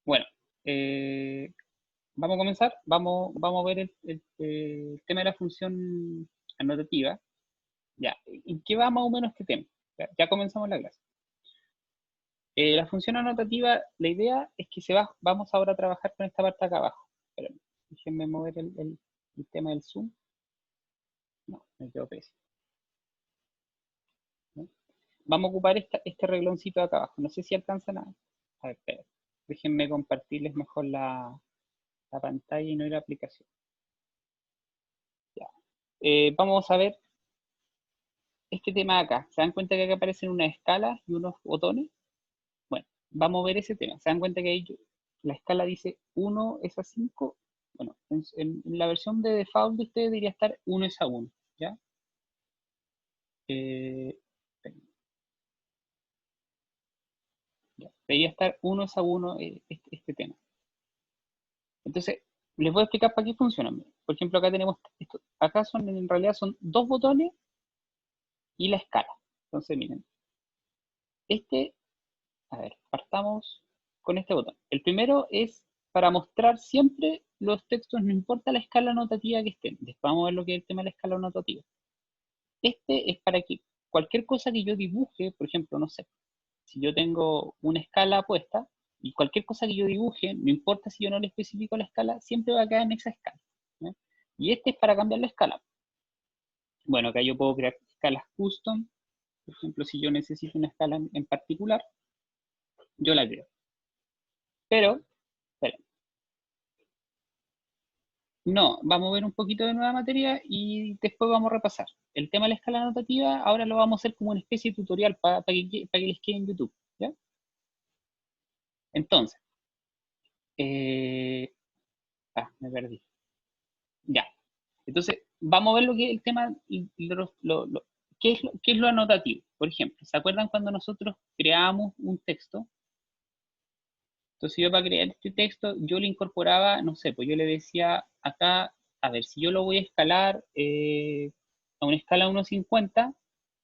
Bueno, vamos a comenzar. Vamos a ver el tema de la función anotativa. Ya, ¿en qué va más o menos este tema? Ya comenzamos la clase. La función anotativa, la idea es que vamos ahora a trabajar con esta parte acá abajo. Espérenme, déjenme mover el tema del zoom. No, me quedo pésimo. ¿No? Vamos a ocupar este regloncito de acá abajo. No sé si alcanzan a ver, espera. Déjenme compartirles mejor la pantalla y no la aplicación. Ya. Vamos a ver este tema de acá. ¿Se dan cuenta que acá aparecen unas escalas y unos botones? Bueno, vamos a ver ese tema. ¿Se dan cuenta que ahí la escala dice 1 es a 5? Bueno, en la versión de default de ustedes debería estar 1 es a 1, ¿ya? Eh, ya. Debería estar 1 es a 1 este tema. Entonces, les voy a explicar para qué funcionan. Por ejemplo, acá tenemos esto. Acá en realidad son dos botones y la escala. Entonces, miren, este, a ver, partamos con este botón. El primero es para mostrar siempre los textos, no importa la escala notativa que estén. Después vamos a ver lo que es el tema de la escala notativa. Este es para que cualquier cosa que yo dibuje, por ejemplo, no sé, si yo tengo una escala puesta y cualquier cosa que yo dibuje, no importa si yo no le especifico la escala, siempre va a quedar en esa escala. ¿Ya? Y este es para cambiar la escala. Bueno, acá yo puedo crear escalas custom. Por ejemplo, si yo necesito una escala en particular, yo la creo. Pero, espera, no, vamos a ver un poquito de nueva materia y después vamos a repasar. El tema de la escala notativa ahora lo vamos a hacer como una especie de tutorial para que les quede en YouTube. ¿Ya? Entonces, eh, me perdí. Ya. Entonces, vamos a ver lo que es el tema, qué es lo anotativo. Por ejemplo, ¿se acuerdan cuando nosotros creábamos un texto? Entonces yo para crear este texto, yo le incorporaba, no sé, pues yo le decía acá, a ver, si yo lo voy a escalar a una escala 1,50,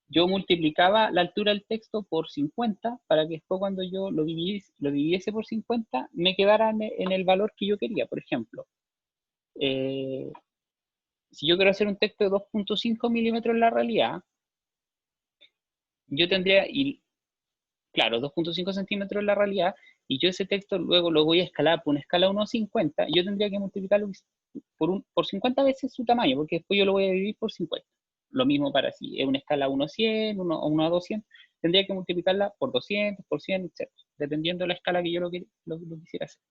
yo multiplicaba la altura del texto por 50 para que después cuando yo lo dividiese por 50 me quedara en el valor que yo quería. Por ejemplo, eh, si yo quiero hacer un texto de 2,5 milímetros en la realidad, yo tendría, y claro, 2,5 centímetros en la realidad, y yo ese texto luego lo voy a escalar por una escala 1,50, yo tendría que multiplicarlo por 50 veces su tamaño, porque después yo lo voy a dividir por 50. Lo mismo para si es una escala 1,100, 1 a 200, tendría que multiplicarla por 200, por 100, etc., dependiendo de la escala que yo lo quisiera hacer.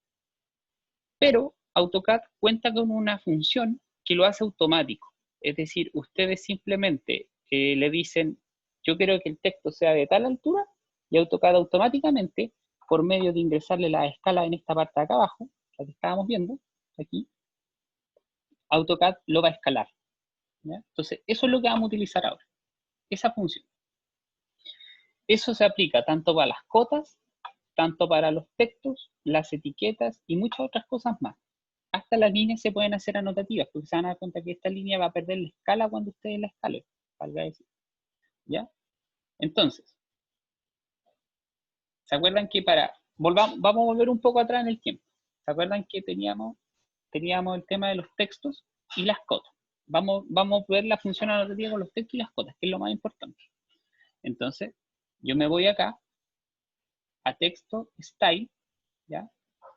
Pero AutoCAD cuenta con una función que lo hace automático. Es decir, ustedes simplemente le dicen, yo quiero que el texto sea de tal altura, y AutoCAD automáticamente, por medio de ingresarle la escala en esta parte de acá abajo, la que estábamos viendo, aquí, AutoCAD lo va a escalar. ¿Ya? Entonces, eso es lo que vamos a utilizar ahora, esa función. Eso se aplica tanto para las cotas, tanto para los textos, las etiquetas y muchas otras cosas más. Hasta las líneas se pueden hacer anotativas, porque se van a dar cuenta que esta línea va a perder la escala cuando ustedes la escalen, valga decir, ¿ya? Entonces, ¿se acuerdan que vamos a volver un poco atrás en el tiempo? ¿Se acuerdan que teníamos el tema de los textos y las cotas? Vamos a ver la función anotativa con los textos y las cotas, que es lo más importante. Entonces, yo me voy acá a texto style, ¿ya?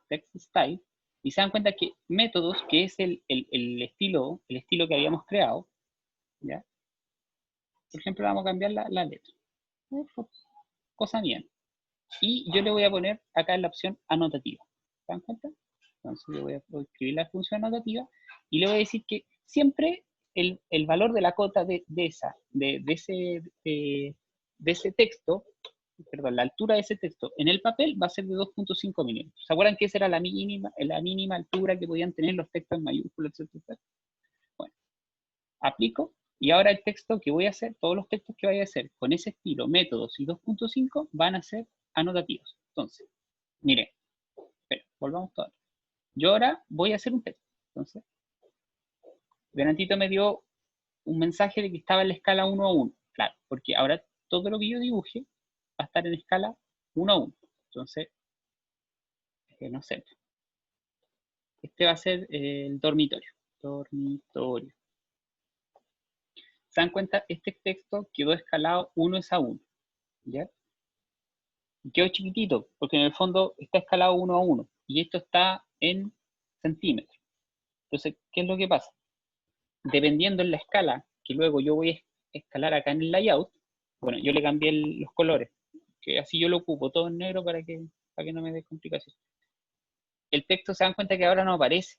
Text style, y se dan cuenta que métodos, que es el estilo que habíamos creado, ¿ya? Por ejemplo, vamos a cambiar la letra. Cosa mía. Y yo le voy a poner acá en la opción anotativa. ¿Se dan cuenta? Entonces yo voy a escribir la función anotativa y le voy a decir que siempre el valor de la cota de ese texto, perdón, la altura de ese texto en el papel va a ser de 2,5 milímetros. ¿Se acuerdan que esa era la mínima altura que podían tener los textos en mayúsculas, etcétera? Bueno, aplico y ahora el texto que voy a hacer, todos los textos que vaya a hacer con ese estilo, métodos y 2,5 van a ser anotativos. Entonces, mire, espera, volvamos todo. Yo ahora voy a hacer un texto. Entonces, delantito me dio un mensaje de que estaba en la escala 1 a 1. Claro, porque ahora todo lo que yo dibuje va a estar en escala 1 a 1. Entonces, que no sé. Este va a ser el dormitorio. Dormitorio. ¿Se dan cuenta? Este texto quedó escalado 1 es a 1. ¿Ya? Quedó chiquitito, porque en el fondo está escalado 1 a 1. Y esto está en centímetros. Entonces, ¿qué es lo que pasa? Dependiendo en la escala, que luego yo voy a escalar acá en el layout, bueno, yo le cambié los colores, que así yo lo ocupo todo en negro para que no me dé complicación. El texto se dan cuenta que ahora no aparece.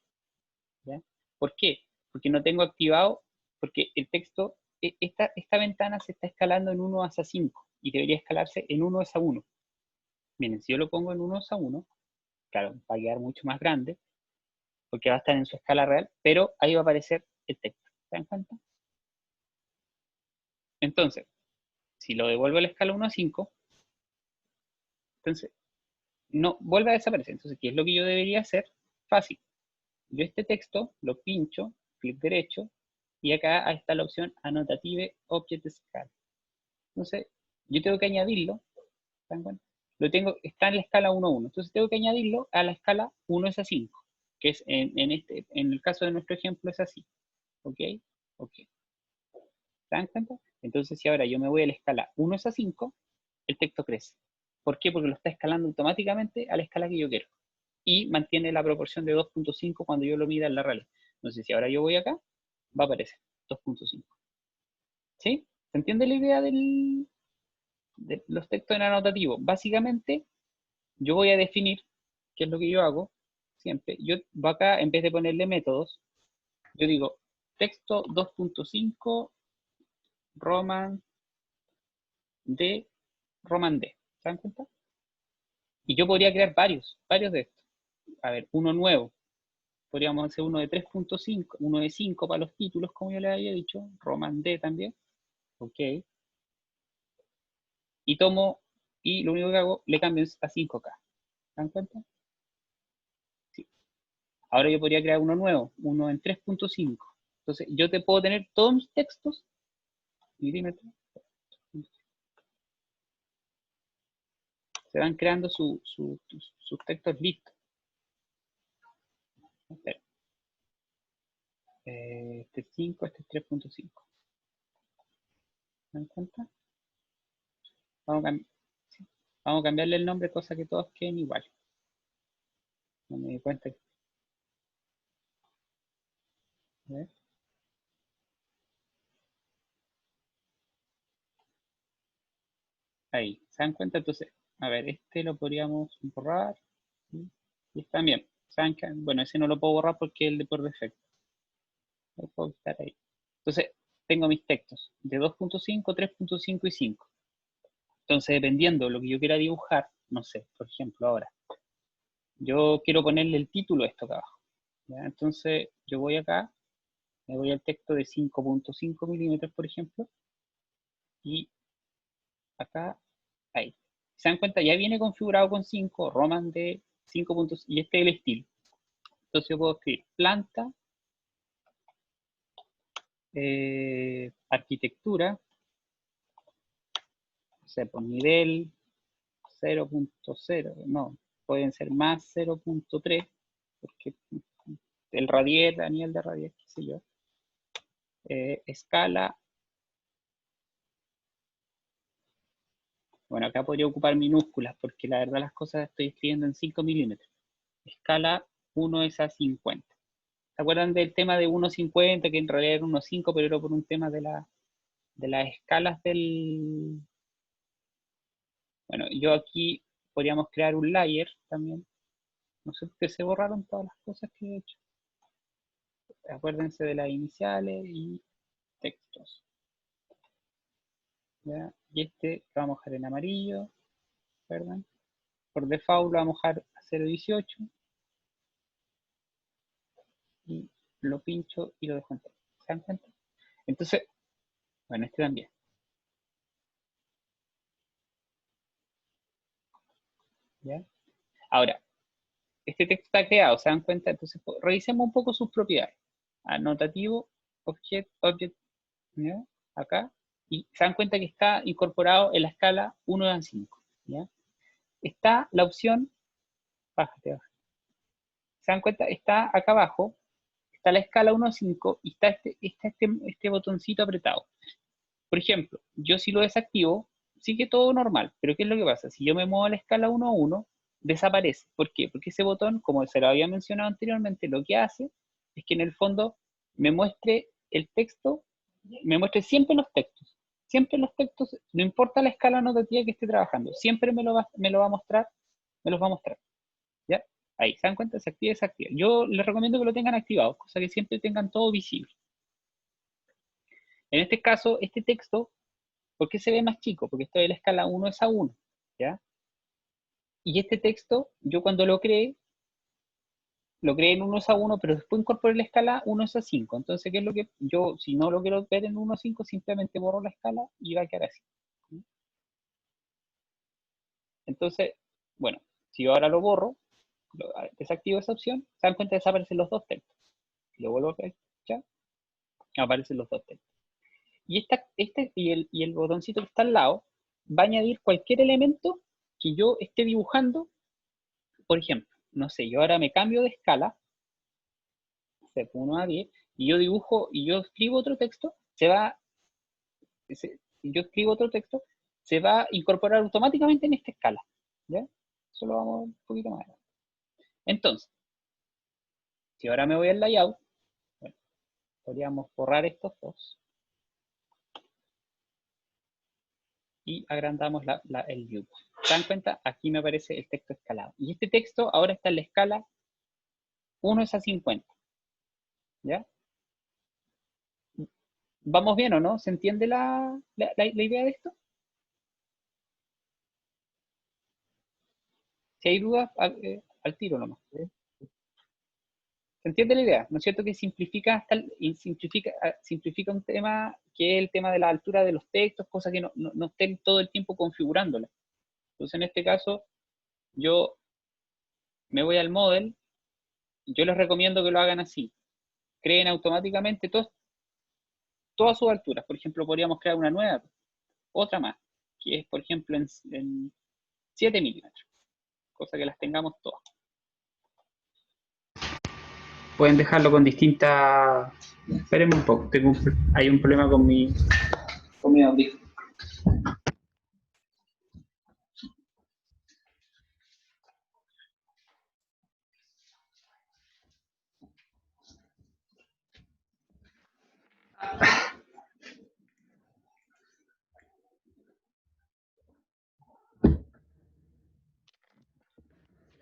¿Ya? ¿Por qué? Porque no tengo activado, porque el texto, esta ventana se está escalando en 1 hasta 5 y debería escalarse en 1 hasta 1. Miren, si yo lo pongo en 1 hasta 1, claro, va a quedar mucho más grande, porque va a estar en su escala real, pero ahí va a aparecer el texto. ¿Se dan cuenta? Entonces, si lo devuelvo a la escala 1 a 5, entonces no vuelve a desaparecer. Entonces, ¿qué es lo que yo debería hacer? Fácil. Yo este texto lo pincho, clic derecho, y acá está la opción Annotative Object Scale. Entonces, yo tengo que añadirlo, ¿se dan cuenta? Está en la escala 1 a 1. Entonces, tengo que añadirlo a la escala 1 es a 5, que es en el caso de nuestro ejemplo es así. ¿Ok? Ok. ¿Se dan cuenta? Entonces, si ahora yo me voy a la escala 1 es a 5, el texto crece. ¿Por qué? Porque lo está escalando automáticamente a la escala que yo quiero. Y mantiene la proporción de 2.5 cuando yo lo mida en la realidad. Entonces, si ahora yo voy acá, va a aparecer 2.5. ¿Sí? ¿Se entiende la idea de los textos en anotativo? Básicamente, yo voy a definir, qué es lo que yo hago siempre. Yo voy acá, en vez de ponerle métodos, yo digo texto 2.5 Roman D, Roman D. ¿Se dan cuenta? Y yo podría crear varios de estos. A ver, uno nuevo. Podríamos hacer uno de 3.5, uno de 5 para los títulos, como yo les había dicho. Roman D también. Ok. Y tomo, y lo único que hago, le cambio a 5K. ¿Se dan cuenta? Sí. Ahora yo podría crear uno nuevo, uno en 3.5. Entonces, yo te puedo tener todos mis textos, milímetros, se van creando sus textos listos. Este es 5, este es 3.5. ¿Se dan cuenta? Vamos a, sí. Vamos a cambiarle el nombre, cosa que todos queden igual. No me di cuenta. A ver. Ahí, ¿se dan cuenta? Entonces, a ver, este lo podríamos borrar. ¿Sí? Y está bien. Bueno, ese no lo puedo borrar porque es el de por defecto. Lo puedo quitar ahí. Entonces, tengo mis textos de 2.5, 3.5 y 5. Entonces, dependiendo de lo que yo quiera dibujar, no sé, por ejemplo, ahora, yo quiero ponerle el título a esto acá abajo. ¿Ya? Entonces, yo voy acá, me voy al texto de 5.5 milímetros, por ejemplo, y acá, ahí. ¿Se dan cuenta? Ya viene configurado con 5, Roman de 5 puntos, y este es el estilo. Entonces yo puedo escribir planta, arquitectura, o sea, por nivel 0.0, no, pueden ser más 0.3, porque el radier, a nivel de radier, qué sé yo, escala, bueno, acá podría ocupar minúsculas, porque la verdad las cosas estoy escribiendo en 5 milímetros, escala 1 es a 50. ¿Se acuerdan del tema de 1.50, que en realidad era 1.5, pero era por un tema de las escalas del... Bueno, yo aquí podríamos crear un layer también. No sé por qué se borraron todas las cosas que he hecho. Acuérdense de las iniciales y textos. ¿Ya? Y este lo vamos a dejar en amarillo. ¿Recuerdan? Por default lo vamos a dejar a 0.18. Y lo pincho y lo dejo en texto. ¿Se dan cuenta? Entonces, bueno, este también. ¿Ya? Ahora, este texto está creado, ¿se dan cuenta? Entonces, revisemos un poco sus propiedades. Anotativo, object, ¿ya? Acá, y se dan cuenta que está incorporado en la escala 1 a 5, ¿ya? Está la opción, bájate, ¿Se dan cuenta? Está acá abajo, está la escala 1 a 5 y está este botoncito apretado. Por ejemplo, yo si lo desactivo, sigue todo normal, pero ¿qué es lo que pasa? Si yo me muevo a la escala 1 a 1, desaparece. ¿Por qué? Porque ese botón, como se lo había mencionado anteriormente, lo que hace es que en el fondo me muestre el texto, me muestre siempre los textos. Siempre los textos, no importa la escala notativa que esté trabajando, siempre me lo va a mostrar, me los va a mostrar. ¿Ya? Ahí, ¿se dan cuenta? Se activa y se activa. Yo les recomiendo que lo tengan activado, cosa que siempre tengan todo visible. En este caso, este texto, ¿por qué se ve más chico? Porque esto de la escala 1 es a 1, ¿ya? Y este texto, yo cuando lo creé en 1 es a 1, pero después incorporé la escala 1 es a 5. Entonces, ¿qué es lo que yo, si no lo quiero ver en 1 a 5, simplemente borro la escala y va a quedar así? Entonces, bueno, si yo ahora lo borro, desactivo esa opción, se dan cuenta que desaparecen los dos textos. Si lo vuelvo a fechar, aparecen los dos textos. Y el botoncito que está al lado va a añadir cualquier elemento que yo esté dibujando. Por ejemplo, no sé, yo ahora me cambio de escala, de 1 a 10, y yo dibujo, y yo escribo otro texto, yo escribo otro texto, se va a incorporar automáticamente en esta escala. ¿Ya? Eso lo vamos un poquito más adelante. Entonces, si ahora me voy al layout, bueno, podríamos borrar estos dos. Y agrandamos el view. ¿Se dan cuenta? Aquí me aparece el texto escalado. Y este texto ahora está en la escala 1 es a 50. ¿Ya? ¿Vamos bien o no? ¿Se entiende la idea de esto? Si hay dudas, al tiro nomás. ¿Se entiende la idea? ¿No es cierto que simplifica un tema que es el tema de la altura de los textos, cosas que no estén todo el tiempo configurándola? Entonces, en este caso, yo me voy al model, yo les recomiendo que lo hagan así. Creen automáticamente todas sus alturas. Por ejemplo, podríamos crear una nueva, otra más, que es, por ejemplo, en 7 milímetros, cosa que las tengamos todas. Pueden dejarlo con distintas... Espérenme un poco, hay un problema con mi audífono.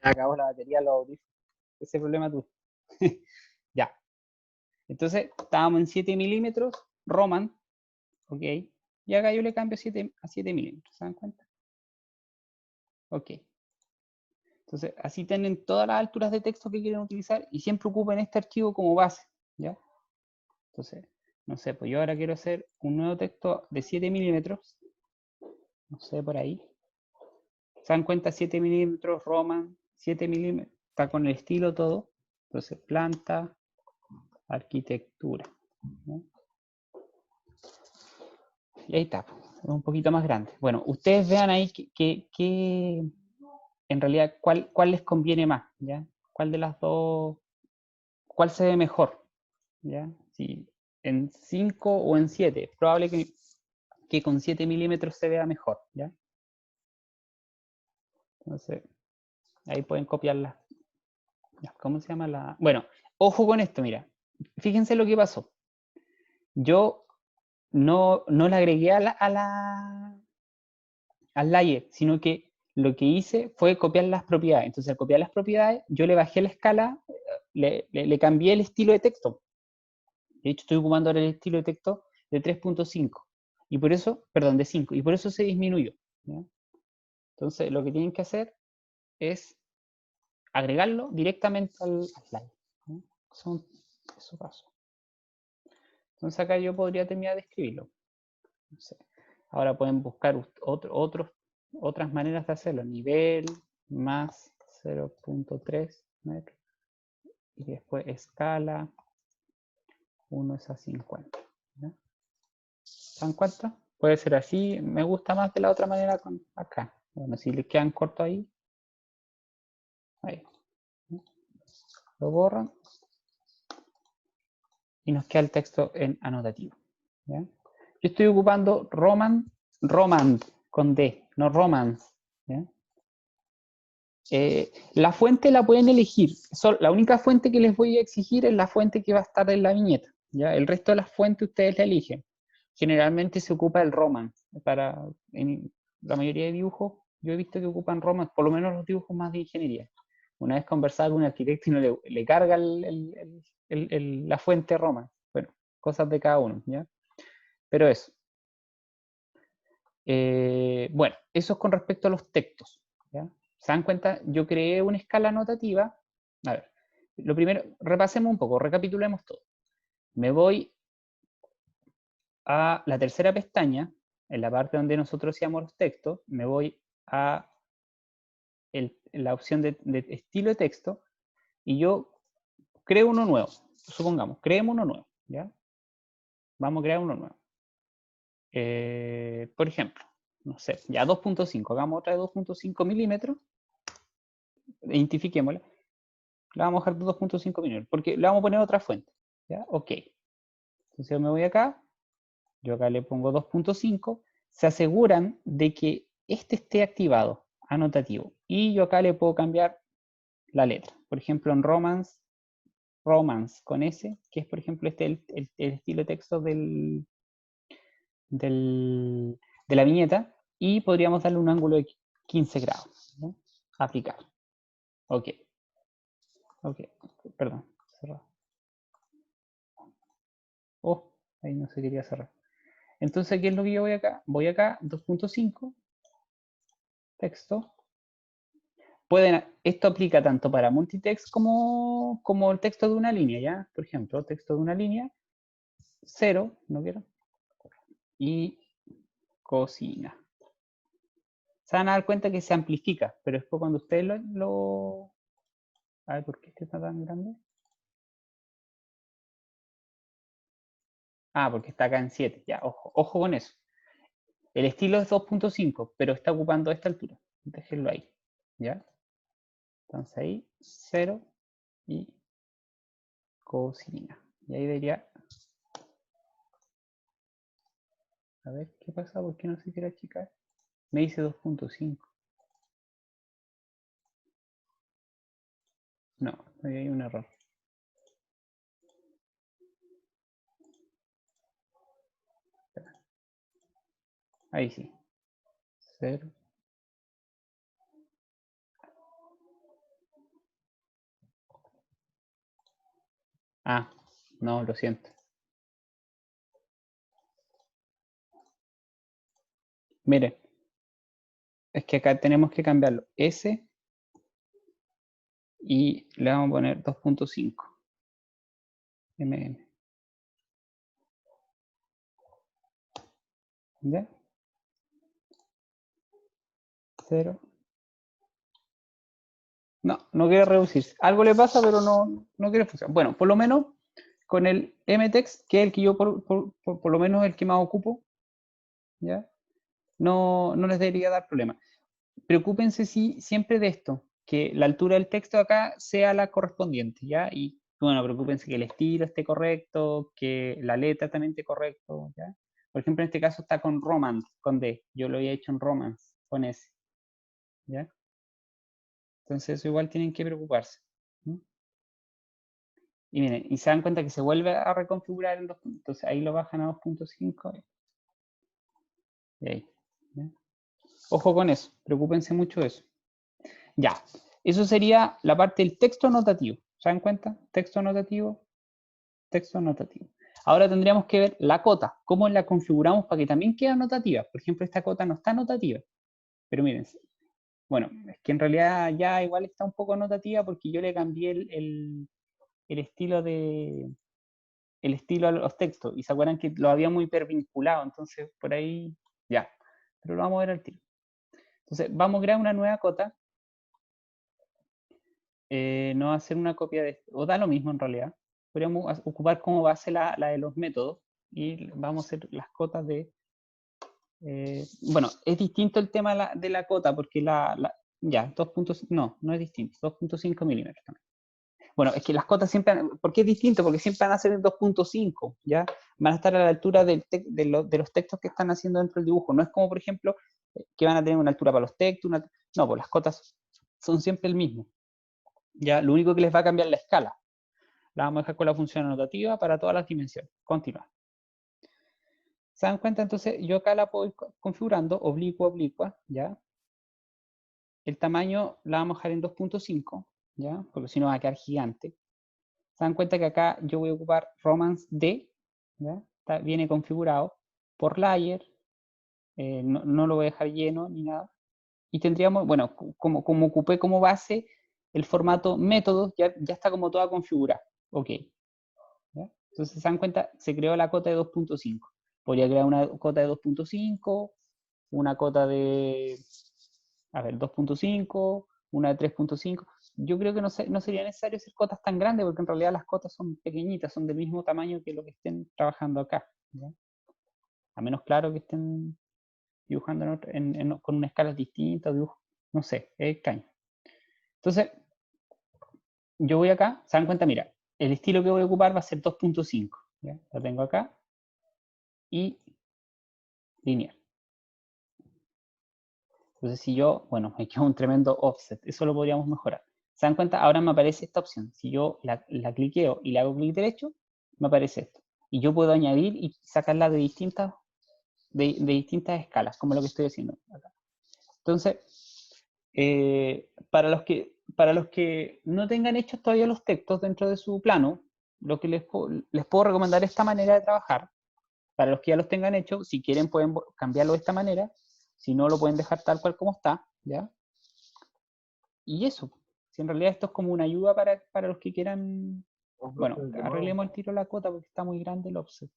Acabó la batería de los audífonos. Ese problema tú. Ya. Entonces, estábamos en 7 milímetros, Roman, ok. Y acá yo le cambio a 7 milímetros, ¿se dan cuenta? Ok. Entonces, así tienen todas las alturas de texto que quieren utilizar y siempre ocupen este archivo como base, ¿ya? Entonces, no sé, pues yo ahora quiero hacer un nuevo texto de 7 milímetros, no sé, por ahí. ¿Se dan cuenta? 7 milímetros, Roman, 7 milímetros, está con el estilo todo. Entonces, planta, arquitectura, ¿no? Y ahí está, es un poquito más grande. Bueno, ustedes vean ahí que en realidad cuál les conviene más, ¿ya? ¿Cuál de las dos, cuál se ve mejor? ¿Ya? Si en 5 o en 7, es probable que con 7 milímetros se vea mejor, ¿ya? Entonces, ahí pueden copiarla. ¿Cómo se llama la...? Bueno, ojo con esto, mira. Fíjense lo que pasó. Yo no le agregué al layer, sino que lo que hice fue copiar las propiedades. Entonces, al copiar las propiedades, yo le bajé la escala, le cambié el estilo de texto. De hecho, estoy ocupando ahora el estilo de texto de 3.5. Y por eso, perdón, de 5. Y por eso se disminuyó. ¿Ya? Entonces, lo que tienen que hacer es agregarlo directamente al layer. ¿Ya? Eso pasó. Entonces, acá yo podría terminar de escribirlo. No sé. Ahora pueden buscar otras maneras de hacerlo. Nivel más 0.3 metros. Y después escala 1 es a 50. ¿Ya? ¿Se dan cuenta? Puede ser así. Me gusta más de la otra manera con acá. Bueno, si les quedan cortos ahí. Ahí. lo borran y nos queda el texto en anotativo. ¿Ya? Yo estoy ocupando Romand con D, no Romance. ¿Ya? La fuente la pueden elegir. La única fuente que les voy a exigir es la fuente que va a estar en la viñeta. ¿Ya? El resto de las fuentes ustedes la eligen. Generalmente se ocupa el Romance. En la mayoría de dibujos yo he visto que ocupan Romance, por lo menos los dibujos más de ingeniería. Una vez conversaba con un arquitecto y no le carga la fuente Romance. Bueno, cosas de cada uno. ¿Ya? Pero eso. Bueno, eso es con respecto a los textos. ¿Ya? ¿Se dan cuenta? Yo creé una escala anotativa. A ver, lo primero, repasemos un poco, recapitulemos todo. Me voy a la tercera pestaña, en la parte donde nosotros hacíamos los textos, me voy a la opción de estilo de texto y yo creo uno nuevo. Supongamos, creemos uno nuevo. ¿Ya? Vamos a crear uno nuevo. Por ejemplo, no sé, ya 2.5, hagamos otra de 2.5 milímetros, identifiquémosla. La vamos a dejar 2.5 milímetros, porque le vamos a poner otra fuente. ¿Ya? Ok. Entonces yo me voy acá, yo acá le pongo 2.5, se aseguran de que este esté activado, anotativo, y yo acá le puedo cambiar la letra. Por ejemplo, en Romance con S, que es por ejemplo el estilo de texto de la viñeta, y podríamos darle un ángulo de 15 grados. ¿No? Aplicar. Ok. Ok. Perdón. Cerrado. Oh, ahí no se quería cerrar. Entonces, ¿qué es lo que yo voy acá? Voy acá, 2.5, texto. Esto aplica tanto para multitext como el texto de una línea, ¿ya? Por ejemplo, texto de una línea, 0, no quiero, y cocina. Se van a dar cuenta que se amplifica, pero después cuando ustedes A ver, ¿por qué este está tan grande? Ah, porque está acá en 7, ya, ojo con eso. El estilo es 2.5, pero está ocupando esta altura. Déjenlo ahí, ¿ya? Entonces ahí, 0 y cocina. Y ahí debería... A ver, ¿qué pasa? ¿Por qué no se quiere achicar? Me dice 2.5. No, ahí hay un error. Ahí sí. 0. Ah, no, lo siento. Mire, es que acá tenemos que cambiarlo. S y le vamos a poner 2.5. mm. ¿Ya? 0. No, no quiere reducirse. Algo le pasa, pero no quiere funcionar. Bueno, por lo menos con el mtext, que es el que yo por lo menos el que más ocupo, ¿ya? No les debería dar problema. Preocúpense siempre de esto, que la altura del texto acá sea la correspondiente, ¿ya? Y bueno, preocúpense que el estilo esté correcto, que la letra también esté correcto, ¿ya? Por ejemplo, en este caso está con Romance, con D. Yo lo había hecho en Romance, con S, ¿ya? Entonces eso igual tienen que preocuparse. ¿Sí? Y miren, y se dan cuenta que se vuelve a reconfigurar en 2. Entonces ahí lo bajan a 2.5 y ahí. ¿Ya? Ojo con eso, preocúpense mucho de eso. Ya, eso sería la parte del texto anotativo. ¿Se dan cuenta? Texto anotativo, texto anotativo. Ahora tendríamos que ver la cota, cómo la configuramos para que también quede anotativa. Por ejemplo, esta cota no está anotativa, pero miren, bueno, es que en realidad ya igual está un poco anotativa porque yo le cambié el estilo el estilo a los textos y se acuerdan que lo habíamos hipervinculado, entonces por ahí ya, pero lo vamos a ver al tiro. Entonces vamos a crear una nueva cota, no va a ser una copia de esto, o da lo mismo en realidad, podríamos ocupar como base la de los métodos y vamos a hacer las cotas de, bueno, es distinto el tema de la cota porque ya, 2 puntos, no es distinto, 2.5 milímetros también. Bueno, es que las cotas siempre, ¿por qué es distinto? Porque siempre van a ser 2.5, ¿ya? Van a estar a la altura de los textos que están haciendo dentro del dibujo. No es como, por ejemplo, que van a tener una altura para los textos, no, pues las cotas son siempre el mismo. Ya, lo único que les va a cambiar la escala. La vamos a dejar con la función anotativa para todas las dimensiones. Continuar. ¿Se dan cuenta? Entonces, yo acá la puedo ir configurando, oblicua, oblicua, ¿ya? El tamaño la vamos a dejar en 2.5, ¿ya? Porque si no va a quedar gigante. Se dan cuenta que acá yo voy a ocupar Romance D, ¿ya? Viene configurado por layer, no lo voy a dejar lleno ni nada. Y tendríamos, bueno, como ocupé como base el formato métodos, ya está como toda configurada. Ok. ¿Ya? Entonces se dan cuenta, se creó la cota de 2.5. Podría crear una cota de 2.5, una cota de, a ver, 2.5, una de 3.5. Yo creo que no sería necesario hacer cotas tan grandes porque en realidad las cotas son pequeñitas, son del mismo tamaño que lo que estén trabajando acá. ¿Ya? A menos claro que estén dibujando con una escala distinta, no sé, es extraño. Entonces, yo voy acá, se dan cuenta, mira, el estilo que voy a ocupar va a ser 2.5. Lo tengo acá. Y lineal. Entonces, si yo, bueno, me queda un tremendo offset, eso lo podríamos mejorar. ¿Se dan cuenta? Ahora me aparece esta opción. Si yo la cliqueo y le hago clic derecho, me aparece esto. Y yo puedo añadir y sacarla de distintas escalas, como lo que estoy haciendo acá. Entonces, para los que no tengan hechos todavía los textos dentro de su plano, lo que les puedo recomendar esta manera de trabajar. Para los que ya los tengan hechos, si quieren pueden cambiarlo de esta manera, si no lo pueden dejar tal cual como está, ¿ya? Y eso, si en realidad esto es como una ayuda para los que quieran, bueno, arreglemos el tiro de la cota porque está muy grande el offset.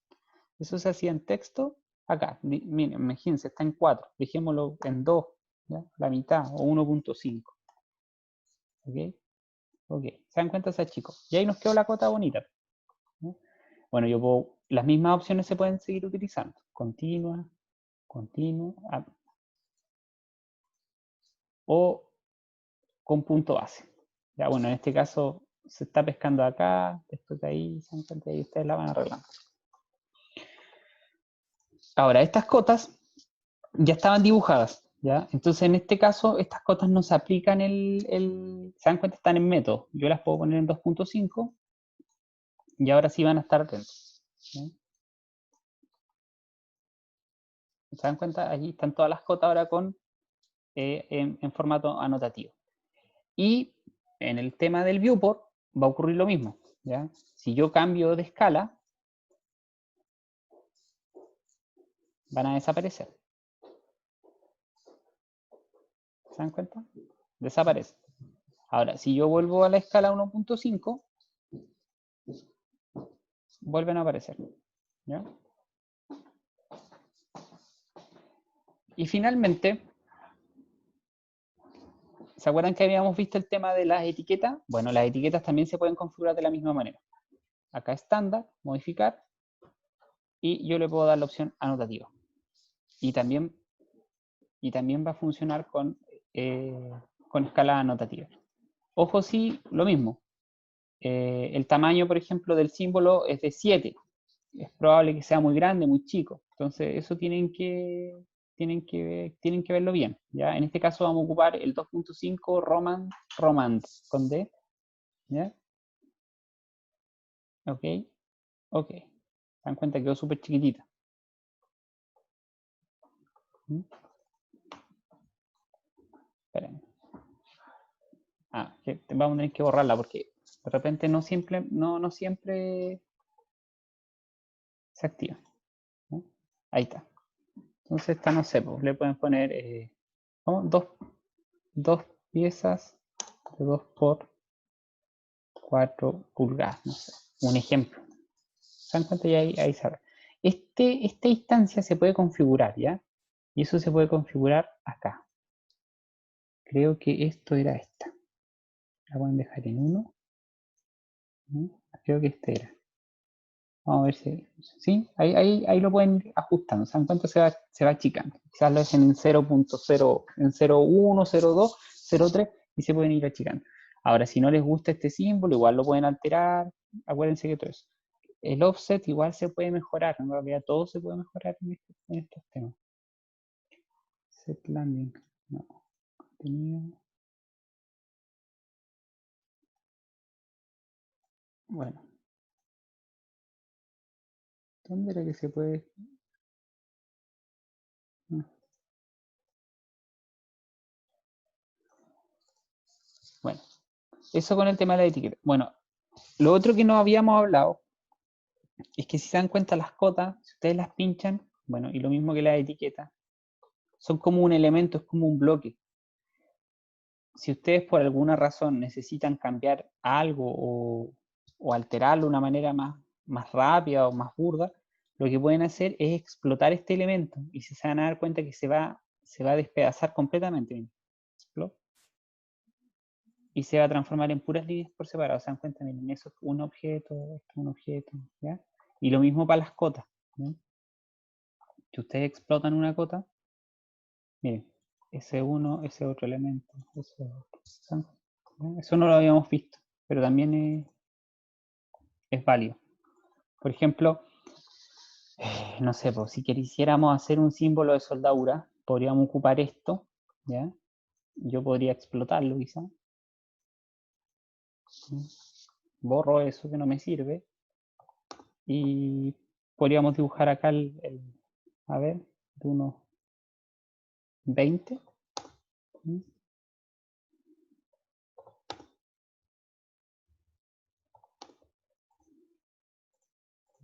Eso se hacía en texto, acá, miren, imagínense, está en 4, dejémoslo en 2, ¿ya? La mitad, o 1.5. ¿Ok? Ok, se dan cuenta esos chicos. Y ahí nos quedó la cota bonita. ¿No? Bueno, las mismas opciones se pueden seguir utilizando. Continua, o con punto base. Ya, bueno, en este caso se está pescando acá, después de ahí, se dan cuenta, ahí ustedes la van arreglando. Ahora, estas cotas ya estaban dibujadas, ¿ya? Entonces, en este caso, estas cotas no se aplican se dan cuenta, están en método. Yo las puedo poner en 2.5 y ahora sí van a estar atentos. ¿Ya? ¿Se dan cuenta? Allí están todas las cotas ahora en formato anotativo. Y en el tema del viewport va a ocurrir lo mismo, ¿ya? Si yo cambio de escala, van a desaparecer. ¿Se dan cuenta? Desaparece. Ahora, si yo vuelvo a la escala 1.5, vuelven a aparecer. ¿Ya? Y finalmente, ¿se acuerdan que habíamos visto el tema de las etiquetas? Bueno, las etiquetas también se pueden configurar de la misma manera. Acá estándar, modificar, y yo le puedo dar la opción anotativa. Y también va a funcionar con escala anotativa. Ojo, sí, lo mismo. El tamaño, por ejemplo, del símbolo es de 7. Es probable que sea muy grande, muy chico. Entonces, eso tienen que verlo bien. ¿Ya? En este caso vamos a ocupar el 2.5 Romance con D. ¿Ya? Ok. Ok. Se dan cuenta que quedó súper chiquitita. Esperen. Que vamos a tener que borrarla porque de repente no siempre se activa. ¿No? Ahí está. Entonces esta no sé, pues, le pueden poner dos piezas de 2 por 4 pulgadas, no sé, un ejemplo. ¿Se dan cuenta? Y ahí sale. Esta instancia se puede configurar, ¿ya? Y eso se puede configurar acá. Creo que esto era esta. La pueden dejar en 1. Creo que este era. Vamos a ver si... Sí, ahí lo pueden ir ajustando. ¿Se dan cuenta? Se va achicando. Quizás lo hacen en 0.0, en 0.1, 0.2, 0.3 y se pueden ir achicando. Ahora, si no les gusta este símbolo, igual lo pueden alterar. Acuérdense que todo eso. El offset igual se puede mejorar. En realidad todo se puede mejorar en estos temas. Set landing. No. Contenido. Bueno. ¿Dónde era que se puede? Bueno, eso con el tema de la etiqueta. Bueno, lo otro que no habíamos hablado es que si se dan cuenta las cotas, si ustedes las pinchan, bueno, y lo mismo que la etiqueta, son como un elemento, es como un bloque. Si ustedes por alguna razón necesitan cambiar algo o alterarlo de una manera más rápida o más burda, lo que pueden hacer es explotar este elemento y se van a dar cuenta que se va a despedazar completamente. Y se va a transformar en puras líneas por separado. ¿Se dan cuenta? Miren, eso es un objeto, esto es un objeto, ¿ya? Y lo mismo para las cotas, ¿no? Si ustedes explotan una cota, miren, ese uno, ese otro elemento, ese otro, ¿no? Eso no lo habíamos visto, pero también es válido. Por ejemplo, no sé, pues, si quisiéramos hacer un símbolo de soldadura, podríamos ocupar esto, ¿ya? Yo podría explotarlo quizá. Borro eso que no me sirve. Y podríamos dibujar acá a ver, de unos 20.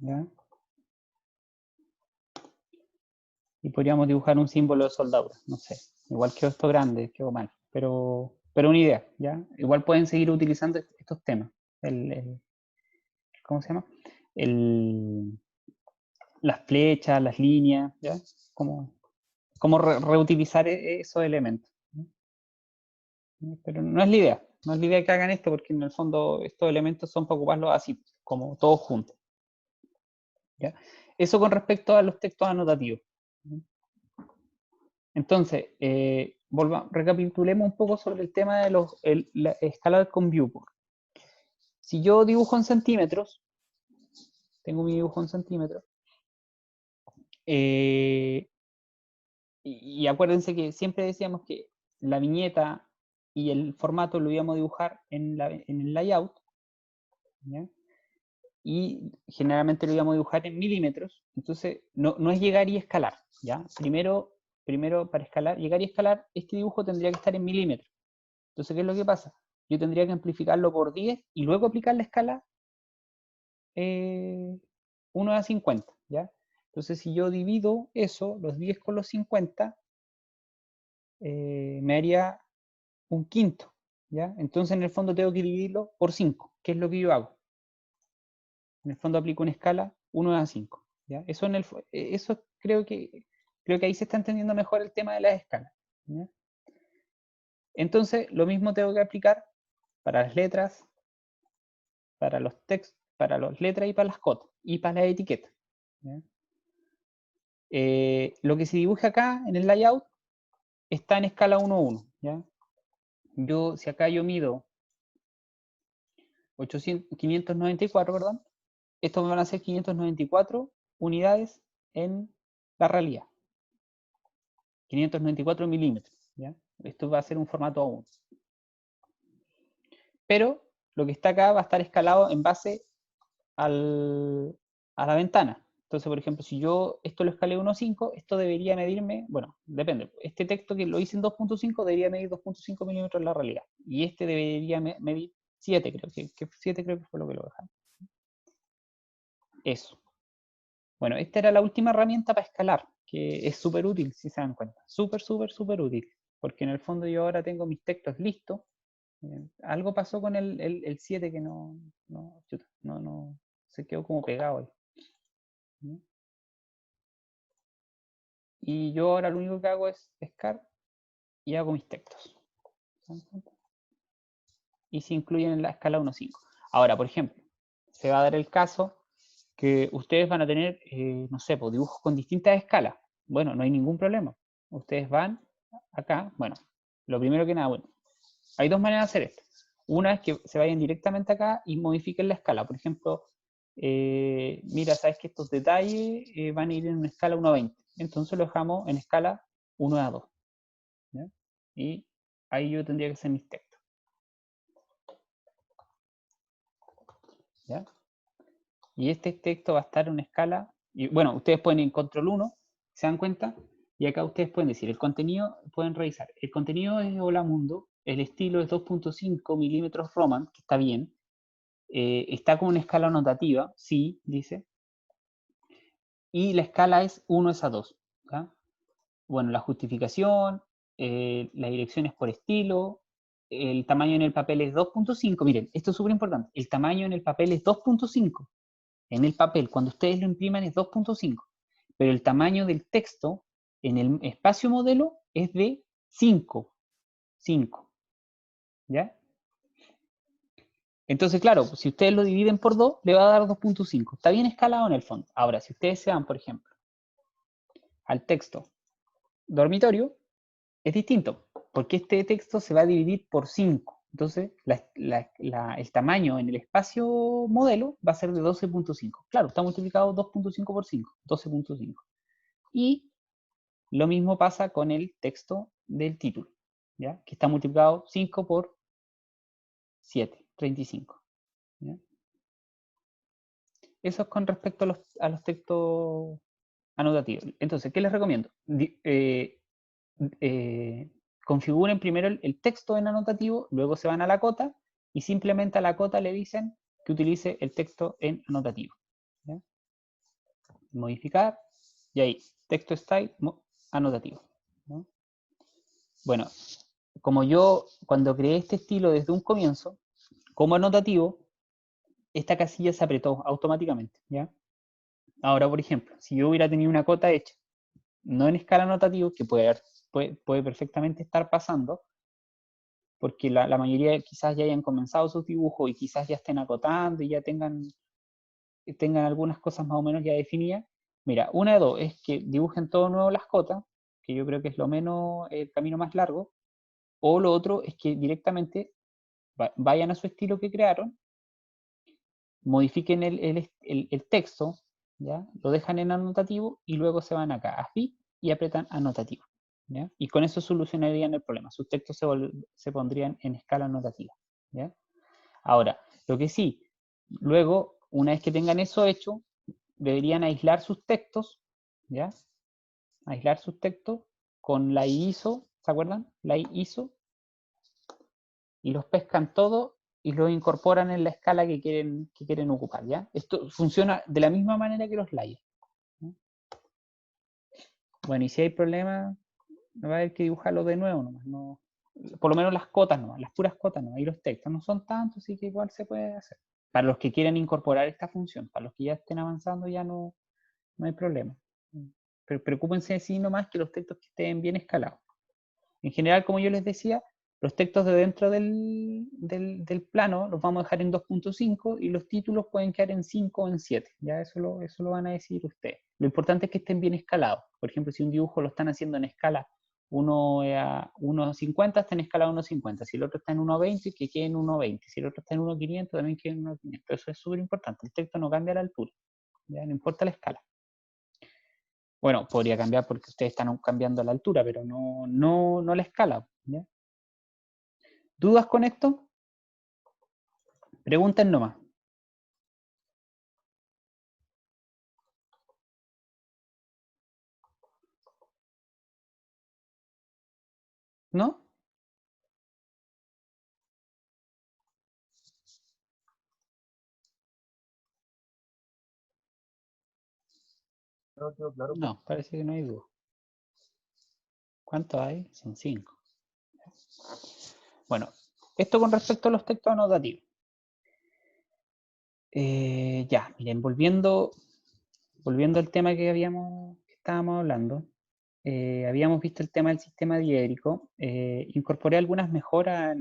¿Ya? Y podríamos dibujar un símbolo de soldadura, no sé. Igual quedó esto grande, quedó mal, pero una idea, ¿ya? Igual pueden seguir utilizando estos temas. ¿Cómo se llama? Las flechas, las líneas, ¿ya? Como reutilizar esos elementos. Pero no es la idea, no es la idea que hagan esto, porque en el fondo estos elementos son para ocuparlos así, como todos juntos. ¿Ya? Eso con respecto a los textos anotativos. Entonces, recapitulemos un poco sobre el tema de la escalar con viewport. Si yo dibujo en centímetros, tengo mi dibujo en centímetros, y acuérdense que siempre decíamos que la viñeta y el formato lo íbamos a dibujar en el layout, ¿ya? Y generalmente lo íbamos a dibujar en milímetros, entonces no es llegar y escalar, ¿ya? Primero para escalar, llegar y escalar, este dibujo tendría que estar en milímetros. Entonces, ¿qué es lo que pasa? Yo tendría que amplificarlo por 10 y luego aplicar la escala 1 a 50, ¿ya? Entonces, si yo divido eso, los 10 con los 50, me haría un quinto, ¿ya? Entonces, en el fondo tengo que dividirlo por 5, que es lo que yo hago. En el fondo aplico una escala 1 a 5, ¿ya? Eso creo que ahí se está entendiendo mejor el tema de las escalas, ¿ya? Entonces, lo mismo tengo que aplicar para las letras, para los textos, para las letras y para las cotas, y para las etiquetas, ¿ya? Lo que se dibuja acá en el layout está en escala 1 a 1, ¿ya? Si acá yo mido 594, perdón, estos me van a ser 594 unidades en la realidad. 594 milímetros, ¿ya? Esto va a ser un formato A1. Pero lo que está acá va a estar escalado en base a la ventana. Entonces, por ejemplo, si yo esto lo escalé 1.5, esto debería medirme, bueno, depende. Este texto que lo hice en 2.5 debería medir 2.5 milímetros en la realidad. Y este debería medir 7, creo que 7 creo que fue lo que lo dejaron. Eso. Bueno, esta era la última herramienta para escalar, que es súper útil, si se dan cuenta. Súper, súper, súper útil. Porque en el fondo yo ahora tengo mis textos listos. Algo pasó con el 7 que se quedó como pegado ahí. Y yo ahora lo único que hago es pescar y hago mis textos. Y se incluyen en la escala 1.5. Ahora, por ejemplo, se va a dar el caso que ustedes van a tener, no sé, pues, dibujos con distintas escalas. Bueno, no hay ningún problema. Ustedes van acá, bueno, lo primero que nada, bueno, hay dos maneras de hacer esto. Una es que se vayan directamente acá y modifiquen la escala. Por ejemplo, mira, sabes que estos detalles van a ir en una escala 1 a 20. Entonces lo dejamos en escala 1 a 2. ¿Ya? Y ahí yo tendría que hacer mis textos. ¿Ya? Y este texto va a estar en una escala, y bueno, ustedes pueden ir en control 1, ¿se dan cuenta? Y acá ustedes pueden decir, el contenido, pueden revisar, el contenido es Hola Mundo, el estilo es 2.5 milímetros Roman, que está bien, está con una escala notativa, sí, dice, y la escala es 1 es a 2. ¿Ya? Bueno, la justificación, las direcciones por estilo, el tamaño en el papel es 2.5, miren, esto es súper importante, el tamaño en el papel es 2.5. En el papel, cuando ustedes lo impriman es 2.5, pero el tamaño del texto en el espacio modelo es de 5. ¿Ya? Entonces, claro, si ustedes lo dividen por 2, le va a dar 2.5. Está bien escalado en el fondo. Ahora, si ustedes se van, por ejemplo, al texto dormitorio, es distinto, porque este texto se va a dividir por 5. Entonces, el tamaño en el espacio modelo va a ser de 12.5. Claro, está multiplicado 2.5 por 5, 12.5. Y lo mismo pasa con el texto del título, ¿ya? Que está multiplicado 5 por 7, 35. ¿Ya? Eso es con respecto a los textos anotativos. Entonces, ¿qué les recomiendo? Configuren primero el texto en anotativo, luego se van a la cota y simplemente a la cota le dicen que utilice el texto en anotativo. ¿Ya? Modificar y ahí, texto style anotativo. ¿No? Bueno, como yo cuando creé este estilo desde un comienzo, como anotativo, esta casilla se apretó automáticamente, ¿ya? Ahora, por ejemplo, si yo hubiera tenido una cota hecha, no en escala anotativo, que puede perfectamente estar pasando, porque la mayoría quizás ya hayan comenzado sus dibujos y quizás ya estén acotando y ya tengan algunas cosas más o menos ya definidas. Mira, una de dos es que dibujen todo nuevo las cotas, que yo creo que es lo menos, el camino más largo, o lo otro es que directamente vayan a su estilo que crearon, modifiquen el texto, ¿ya? Lo dejan en anotativo y luego se van acá a Fit y apretan anotativo. ¿Ya? Y con eso solucionarían el problema. Sus textos se pondrían en escala anotativa. ¿Ya? Ahora, lo que sí, luego, una vez que tengan eso hecho, deberían aislar sus textos, ¿ya? Aislar sus textos con la ISO, ¿se acuerdan? La ISO, y los pescan todos y los incorporan en la escala que quieren ocupar, ¿ya? Esto funciona de la misma manera que los layers. ¿No? Bueno, y si hay problemas, va a haber que dibujarlo de nuevo nomás, no, por lo menos las cotas nomás, las puras cotas nomás, y los textos no son tantos, así que igual se puede hacer. Para los que quieran incorporar esta función, para los que ya estén avanzando ya no hay problema. Pero preocúpense sí nomás que los textos que estén bien escalados. En general, como yo les decía, los textos de dentro del plano los vamos a dejar en 2.5 y los títulos pueden quedar en 5 o en 7. Ya eso lo van a decidir ustedes. Lo importante es que estén bien escalados. Por ejemplo, si un dibujo lo están haciendo en escala 1 a 1.50, está en escala 1.50. Si el otro está en 1.20, que quede en 1.20. Si el otro está en 1.500, también quede en 1.500. Eso es súper importante. El texto no cambia la altura. ¿Ya? No importa la escala. Bueno, podría cambiar porque ustedes están cambiando la altura, pero no la escala. ¿Ya? ¿Dudas con esto? Pregunten nomás. ¿No? No, parece que no hay duda. ¿Cuántos hay? Son 5. Bueno, esto con respecto a los textos anotativos. Ya, miren, volviendo al tema que estábamos hablando, habíamos visto el tema del sistema diédrico. Incorporé algunas mejoras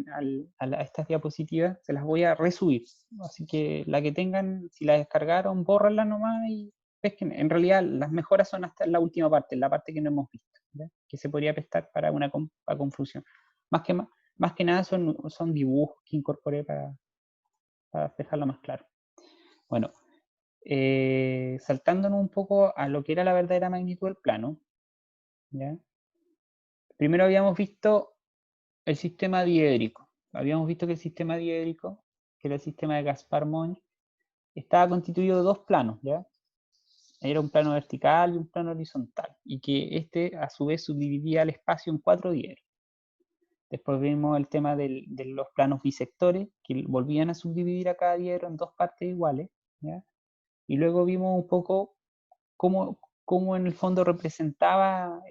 a estas diapositivas, se las voy a resubir. Así que la que tengan, si la descargaron, bórrenla nomás y pesquen. En realidad, las mejoras son hasta la última parte, la parte que no hemos visto, ¿ya? Que se podría prestar para una confusión. Más que Más que nada son dibujos que incorporé para dejarlo más claro. Bueno, saltándonos un poco a lo que era la verdadera magnitud del plano, ¿ya? Primero habíamos visto el sistema diédrico. Habíamos visto que el sistema diédrico, que era el sistema de Gaspar-Monge, estaba constituido de dos planos, ¿ya? Era un plano vertical y un plano horizontal, y que este a su vez subdividía el espacio en 4 diédricos. Después vimos el tema de los planos bisectores, que volvían a subdividir a cada diedro en dos partes iguales, ¿ya? Y luego vimos un poco cómo en el fondo representaba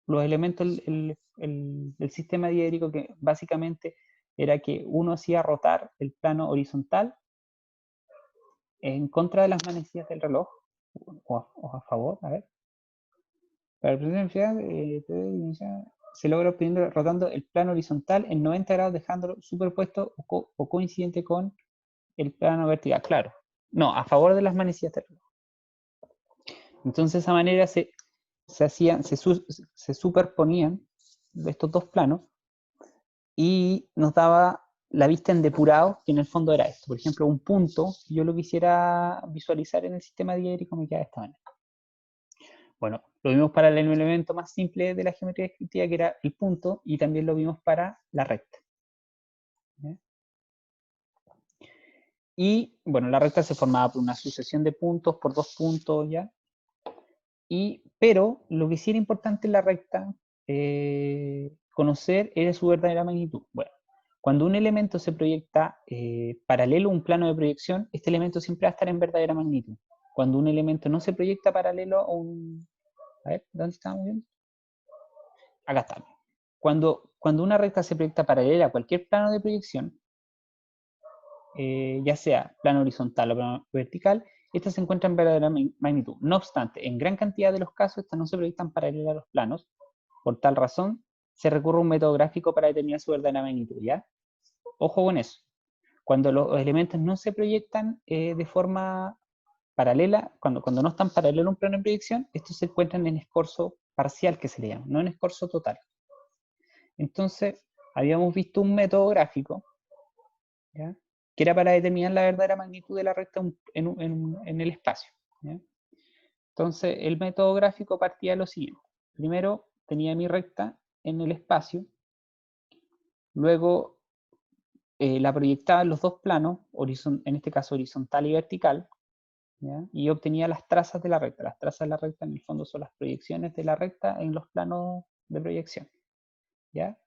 los elementos el sistema diédrico, que básicamente era que uno hacía rotar el plano horizontal en contra de las manecillas del reloj, o a favor, a ver. Para la primera se logra obteniendo rotando el plano horizontal en 90 grados, dejándolo superpuesto o coincidente con el plano vertical. Claro, no, a favor de las manecillas del reloj. Entonces, de esa manera se superponían estos dos planos y nos daba la vista en depurado, que en el fondo era esto. Por ejemplo, un punto, si yo lo quisiera visualizar en el sistema diédrico, me queda de esta manera. Bueno, lo vimos para el elemento más simple de la geometría descriptiva, que era el punto, y también lo vimos para la recta. ¿Ya? Y bueno, la recta se formaba por una sucesión de puntos, por dos puntos, ¿ya? Pero lo que sí era importante en la recta conocer era su verdadera magnitud. Bueno, cuando un elemento se proyecta paralelo a un plano de proyección, este elemento siempre va a estar en verdadera magnitud. Cuando un elemento no se proyecta paralelo a un... A ver, ¿dónde estábamos viendo? Acá está. Cuando una recta se proyecta paralela a cualquier plano de proyección, ya sea plano horizontal o plano vertical, estas se encuentran en verdadera magnitud. No obstante, en gran cantidad de los casos, estas no se proyectan paralelas a los planos. Por tal razón, se recurre a un método gráfico para determinar su verdadera magnitud, ¿ya? Ojo con eso. Cuando los elementos no se proyectan de forma paralela, cuando no están paralelos a un plano de proyección, estos se encuentran en escorzo parcial, que se le llama, no en escorzo total. Entonces, habíamos visto un método gráfico, ¿ya? Que era para determinar la verdadera magnitud de la recta en el espacio, ¿ya? Entonces, el método gráfico partía de lo siguiente. Primero, tenía mi recta en el espacio, luego la proyectaba en los dos planos, en este caso horizontal y vertical, ¿ya? Y obtenía las trazas de la recta. Las trazas de la recta en el fondo son las proyecciones de la recta en los planos de proyección, ¿ya?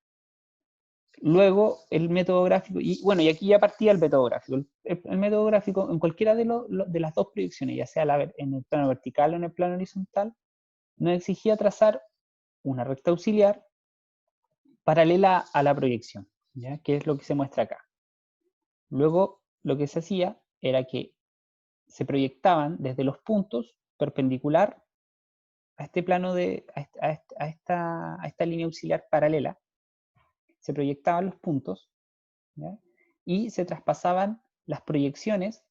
Luego el método gráfico, y bueno, y aquí ya partía el método gráfico. El método gráfico en cualquiera de las dos proyecciones, ya sea en el plano vertical o en el plano horizontal, nos exigía trazar una recta auxiliar paralela a la proyección, ¿ya? Que es lo que se muestra acá. Luego lo que se hacía era que se proyectaban desde los puntos perpendicular a este plano a esta línea auxiliar paralela, se proyectaban los puntos, ¿ya? Y se traspasaban las proyecciones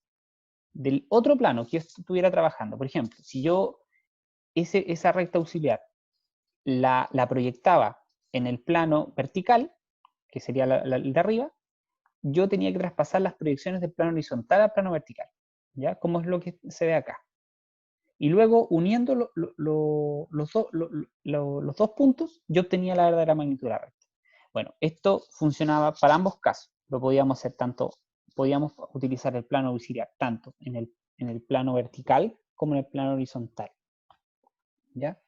del otro plano que yo estuviera trabajando. Por ejemplo, si yo esa recta auxiliar la proyectaba en el plano vertical, que sería el de arriba, yo tenía que traspasar las proyecciones del plano horizontal al plano vertical, ¿ya? Como es lo que se ve acá. Y luego, uniendo los dos puntos, yo obtenía la verdadera magnitud de la recta. Bueno, esto funcionaba para ambos casos. Lo podíamos hacer podíamos utilizar el plano auxiliar tanto en el plano vertical como en el plano horizontal, ¿ya?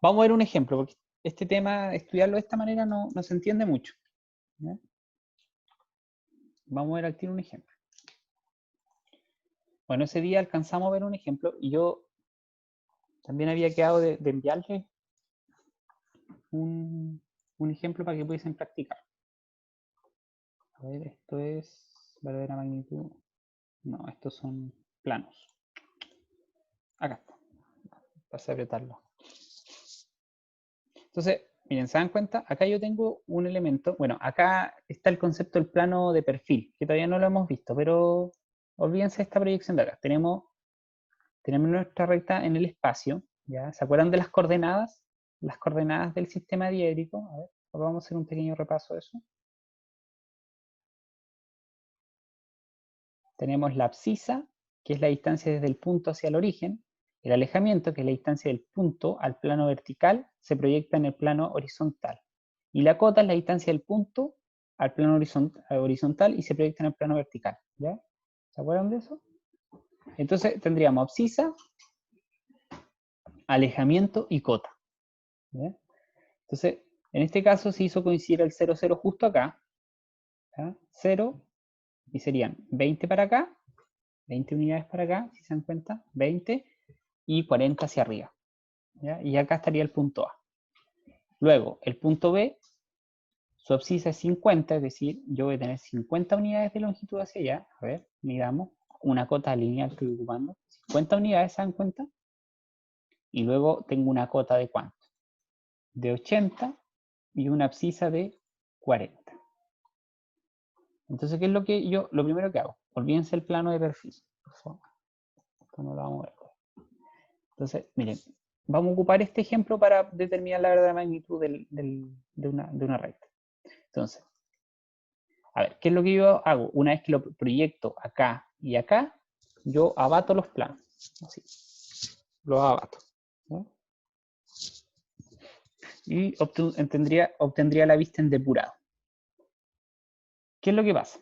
Vamos a ver un ejemplo, porque este tema, estudiarlo de esta manera no se entiende mucho, ¿ya? Vamos a ver aquí un ejemplo. Bueno, ese día alcanzamos a ver un ejemplo y yo también había quedado de enviarles un ejemplo para que pudiesen practicar. A ver, esto es verdadera magnitud. No, estos son planos. Acá está. Para apretarlo. Entonces, miren, ¿se dan cuenta? Acá yo tengo un elemento. Bueno, acá está el concepto del plano de perfil, que todavía no lo hemos visto, pero olvídense de esta proyección de acá. Tenemos nuestra recta en el espacio, ¿ya? ¿Se acuerdan de las coordenadas? Las coordenadas del sistema diédrico. A ver, vamos a hacer un pequeño repaso de eso. tenemos la abscisa, que es la distancia desde el punto hacia el origen. El alejamiento, que es la distancia del punto al plano vertical, se proyecta en el plano horizontal. Y la cota es la distancia del punto al plano horizontal y se proyecta en el plano vertical. ¿Ya? ¿Se acuerdan de eso? Entonces tendríamos abscisa, alejamiento y cota. ¿Ya? Entonces, en este caso se hizo coincidir el 0, 0 justo acá. ¿Ya? 0, y serían 20 para acá, 20 unidades para acá, si se dan cuenta, 20 y 40 hacia arriba. ¿Ya? Y acá estaría el punto A. Luego, el punto B, su abscisa es 50, es decir, yo voy a tener 50 unidades de longitud hacia allá. A ver, miramos, una cota lineal que estoy ocupando. 50 unidades, ¿se dan cuenta? Y luego tengo una cota de ¿cuánto? De 80 y una abscisa de 40. Entonces, ¿qué es lo que yo, lo primero que hago? Olvídense el plano de perfil, por favor. Esto no lo vamos a ver. Entonces, miren, vamos a ocupar este ejemplo para determinar la verdadera magnitud de una recta. Entonces, a ver, ¿qué es lo que yo hago? Una vez que lo proyecto acá y acá, yo abato los planos. Así, los abato. ¿No? Y obtendría la vista en depurado. ¿Qué es lo que pasa?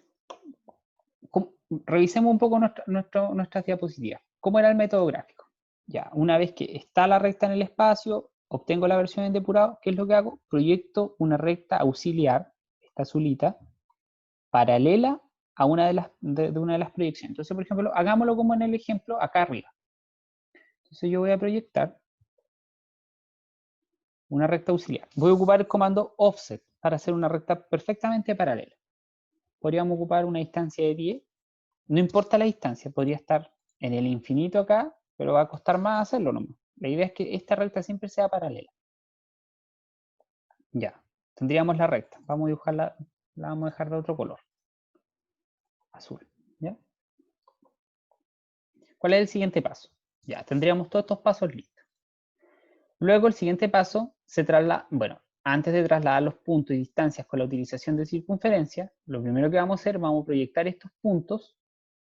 Revisemos un poco nuestras diapositivas. ¿Cómo era el método gráfico? Ya, una vez que está la recta en el espacio, obtengo la versión en depurado, ¿qué es lo que hago? Proyecto una recta auxiliar, esta azulita, paralela a una de las proyecciones. Entonces, por ejemplo, hagámoslo como en el ejemplo acá arriba. Entonces yo voy a proyectar una recta auxiliar. Voy a ocupar el comando offset para hacer una recta perfectamente paralela. Podríamos ocupar una distancia de 10. No importa la distancia, podría estar en el infinito acá, pero va a costar más hacerlo nomás. La idea es que esta recta siempre sea paralela. Ya, tendríamos la recta. Vamos a dibujarla, la vamos a dejar de otro color. Azul. ¿Ya? ¿Cuál es el siguiente paso? Ya, tendríamos todos estos pasos listos. Luego el siguiente paso se traslada, bueno, antes de trasladar los puntos y distancias con la utilización de circunferencia, lo primero que vamos a hacer, vamos a proyectar estos puntos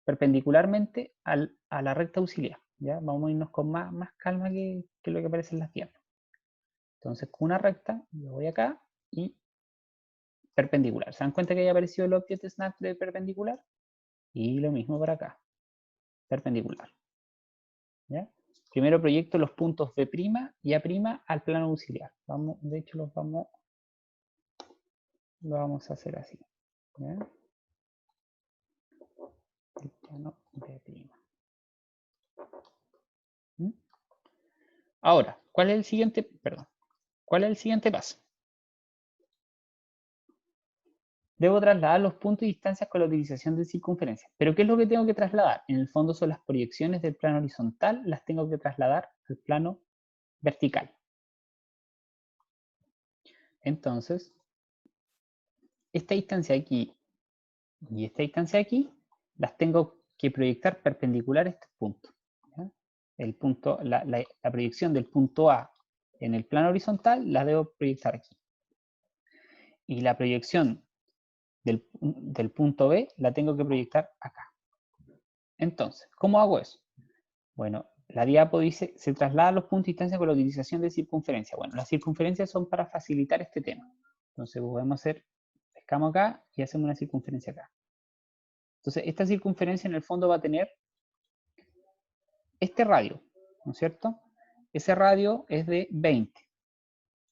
perpendicularmente a la recta auxiliar. ¿Ya? Vamos a irnos con más calma que lo que aparece en las piernas. Entonces, con una recta, yo voy acá y perpendicular. ¿Se dan cuenta que haya aparecido el object snap de perpendicular? Y lo mismo para acá, perpendicular. ¿Ya? Primero proyecto los puntos B' y A' al plano auxiliar. De hecho, lo vamos a hacer así. ¿Ya? El plano B'. ¿Mm? Ahora, ¿cuál es el siguiente? Perdón. ¿Cuál es el siguiente paso? Debo trasladar los puntos y distancias con la utilización de circunferencia. ¿Pero qué es lo que tengo que trasladar? En el fondo son las proyecciones del plano horizontal, las tengo que trasladar al plano vertical. Entonces, esta distancia aquí y esta distancia aquí, las tengo que proyectar perpendicular a estos puntos. ¿Ya? La proyección del punto A en el plano horizontal la debo proyectar aquí. Y la proyección del punto B la tengo que proyectar acá. Entonces, ¿cómo hago eso? Bueno, la diapo dice, se traslada los puntos y distancias con la utilización de circunferencia. Bueno, las circunferencias son para facilitar este tema. Entonces, podemos hacer, pescamos acá y hacemos una circunferencia acá. Entonces, esta circunferencia en el fondo va a tener este radio, ¿no es cierto? Ese radio es de 20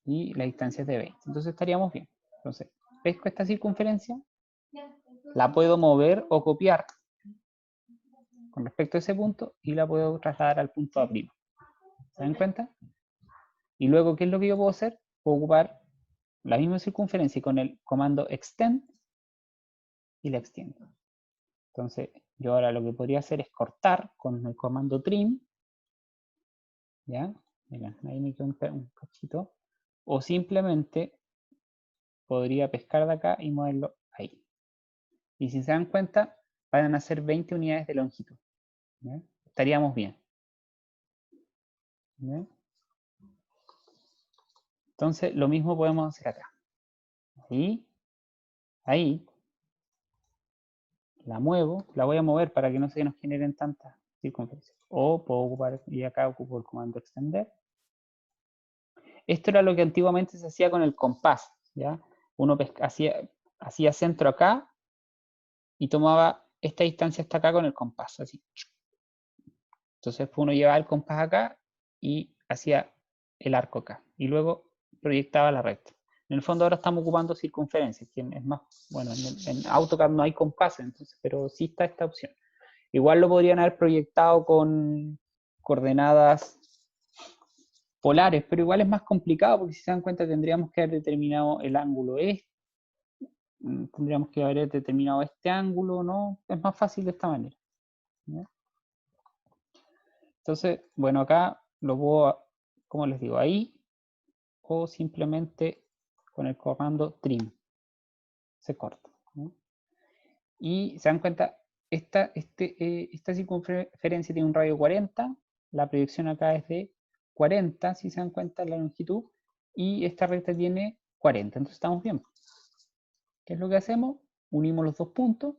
y la distancia es de 20. Entonces, estaríamos bien. Entonces, pesco esta circunferencia, la puedo mover o copiar con respecto a ese punto y la puedo trasladar al punto A'. ¿Se dan cuenta? Y luego, ¿qué es lo que yo puedo hacer? Puedo ocupar la misma circunferencia y con el comando extend y la extiendo. Entonces, yo ahora lo que podría hacer es cortar con el comando trim. ¿Ya? Mira, ahí me quedó un cachito. O simplemente podría pescar de acá y moverlo ahí. Y si se dan cuenta, van a ser 20 unidades de longitud. ¿Ya? Estaríamos bien. ¿Ya? Entonces, lo mismo podemos hacer acá. Ahí, la muevo, la voy a mover para que no se nos generen tantas circunferencias. O puedo ocupar, y acá ocupo el comando extender. Esto era lo que antiguamente se hacía con el compás, ¿ya? Uno hacía centro acá y tomaba esta distancia hasta acá con el compás, así. Entonces uno llevaba el compás acá y hacía el arco acá. Y luego proyectaba la recta. En el fondo ahora estamos ocupando circunferencias, que es más, bueno, en AutoCAD no hay compases, entonces, pero sí está esta opción. Igual lo podrían haber proyectado con coordenadas polares, pero igual es más complicado porque si se dan cuenta tendríamos que haber determinado el ángulo este, tendríamos que haber determinado este ángulo, ¿no? Es más fácil de esta manera, ¿ya? Entonces, bueno, acá lo puedo, como les digo, ahí, o simplemente con el comando trim, se corta, ¿no? Y se dan cuenta, esta circunferencia tiene un radio 40, la proyección acá es de 40, si se dan cuenta, la longitud, y esta recta tiene 40, entonces estamos bien. ¿Qué es lo que hacemos? Unimos los dos puntos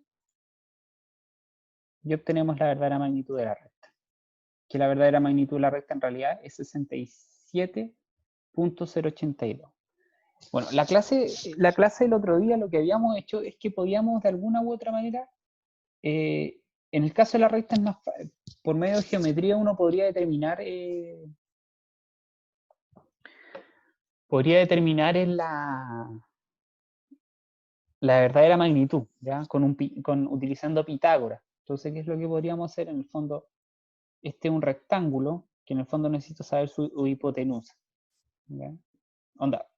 y obtenemos la verdadera magnitud de la recta. Que la verdadera magnitud de la recta en realidad es 67.082. Bueno, la clase del otro día lo que habíamos hecho es que podíamos de alguna u otra manera, en el caso de la recta es más por medio de geometría uno podría determinar la verdadera magnitud, ¿ya? Utilizando Pitágoras. Entonces, ¿qué es lo que podríamos hacer? En el fondo, este es un rectángulo que en el fondo necesito saber su hipotenusa, ¿ya? Onda,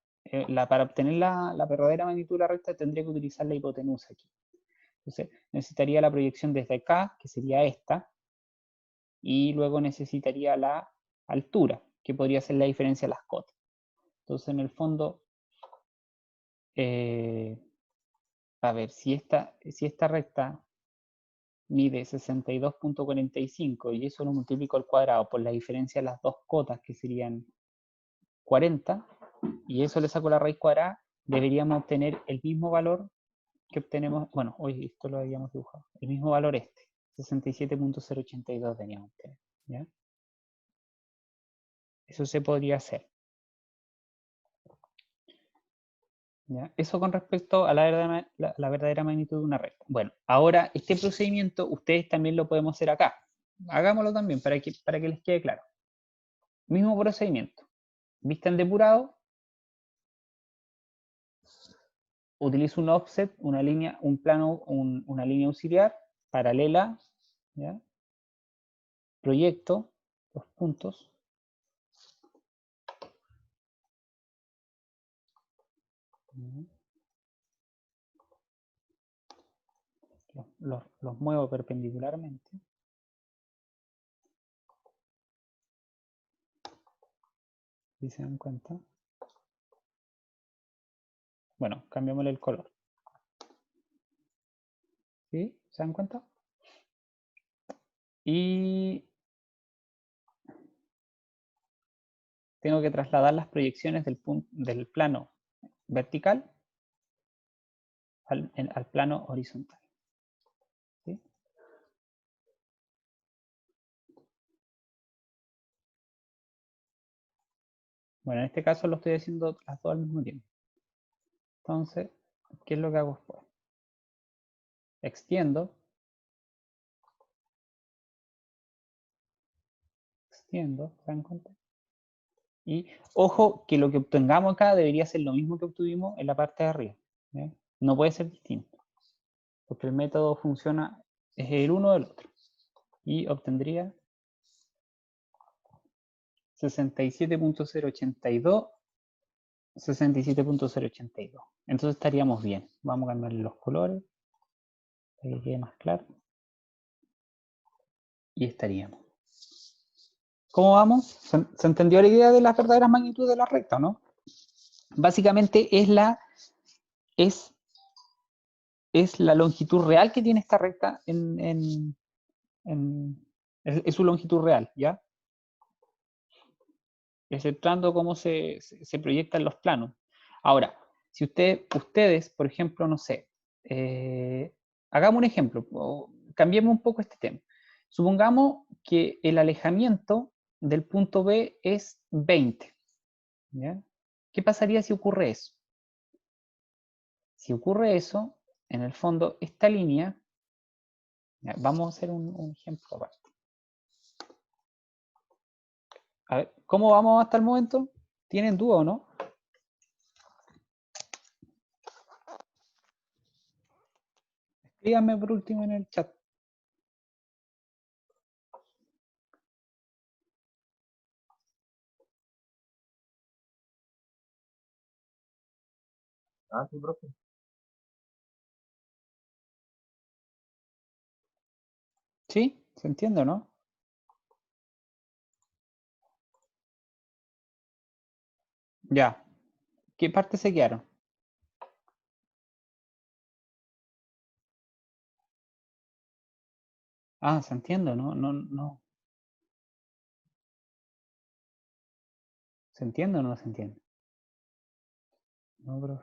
para obtener la verdadera magnitud de la recta tendría que utilizar la hipotenusa aquí. Entonces, necesitaría la proyección desde acá, que sería esta, y luego necesitaría la altura, que podría ser la diferencia de las cotas. Entonces, en el fondo, a ver, si esta recta mide 62.45 y eso lo multiplico al cuadrado por la diferencia de las dos cotas, que serían 40, y eso le saco la raíz cuadrada, deberíamos obtener el mismo valor que obtenemos, bueno, hoy esto lo habíamos dibujado, el mismo valor 67.082 teníamos que tener, ¿ya? Eso se podría hacer. ¿Ya? Eso con respecto a la verdadera magnitud de una recta. Bueno, ahora este procedimiento ustedes también lo podemos hacer acá. Hagámoslo también para que les quede claro. Mismo procedimiento. Vista en depurado. Utilizo un offset, una línea, un plano, una línea auxiliar paralela. ¿Ya? Proyecto los puntos. Los muevo perpendicularmente. Si se dan cuenta. Bueno, cambiémosle el color. ¿Sí? ¿Se dan cuenta? Y tengo que trasladar las proyecciones del plano vertical al plano horizontal. ¿Sí? Bueno, en este caso lo estoy haciendo las dos al mismo tiempo. Entonces, ¿qué es lo que hago después? Extiendo. ¿se dan cuenta? Y ojo que lo que obtengamos acá debería ser lo mismo que obtuvimos en la parte de arriba. ¿Sí? No puede ser distinto. Porque el método funciona, es el uno del otro. Y obtendría 67.082. 67.082. Entonces estaríamos bien. Vamos a cambiarle los colores para que quede más claro. Y estaríamos. ¿Cómo vamos? ¿Se entendió la idea de las verdaderas magnitudes de la recta, no? Básicamente es la longitud real que tiene esta recta es su longitud real, ¿ya? Exceptuando cómo se proyectan los planos. Ahora, si ustedes, por ejemplo, no sé, hagamos un ejemplo, cambiemos un poco este tema. Supongamos que el alejamiento del punto B es 20. ¿Ya? ¿Qué pasaría si ocurre eso? Si ocurre eso, en el fondo, esta línea, ya, vamos a hacer un ejemplo aparte. A ver, ¿cómo vamos hasta el momento? ¿Tienen duda o no? Escríbanme por último en el chat. Ah, sí, profe. ¿Sí? ¿Se entiende o no? Ya. ¿Qué parte se quedaron? Ah, se entiende, ¿no? No, no. ¿Se entiende o no se entiende? No, pero...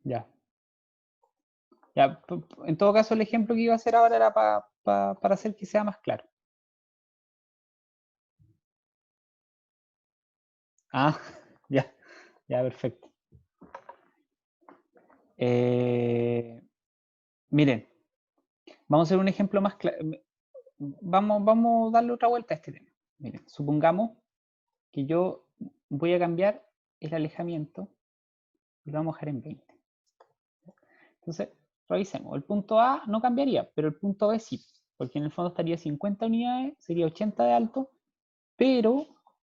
Ya. Ya, en todo caso, el ejemplo que iba a hacer ahora era para hacer que sea más claro. Ah, ya, ya, perfecto. Miren, vamos a hacer un ejemplo más claro. Vamos a darle otra vuelta a este tema. Miren, supongamos que yo voy a cambiar el alejamiento y lo vamos a dejar en 20. Entonces, revisemos. El punto A no cambiaría, pero el punto B sí, porque en el fondo estaría 50 unidades, sería 80 de alto, pero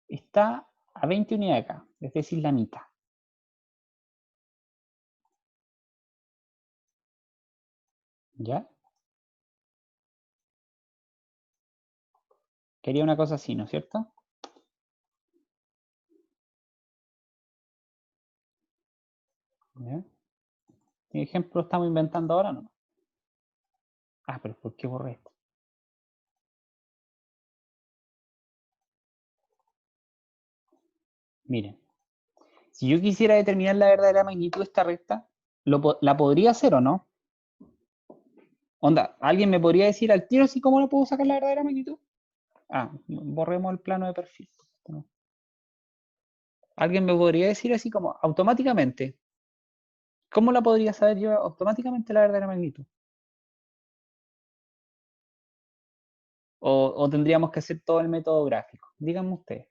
está a 20 unidades acá, es decir, la mitad. ¿Ya? Quería una cosa así, ¿no es cierto? ¿Ya? ¿Qué ejemplo estamos inventando ahora? No. Ah, pero ¿por qué borré esto? Miren, si yo quisiera determinar la verdadera magnitud de esta recta, ¿la podría hacer o no? Onda, ¿alguien me podría decir al tiro si cómo la puedo sacar la verdadera magnitud? Ah, borremos el plano de perfil. No. ¿Alguien me podría decir así como automáticamente? ¿Cómo la podría saber yo automáticamente la verdadera magnitud? ¿O tendríamos que hacer todo el método gráfico? Díganme ustedes.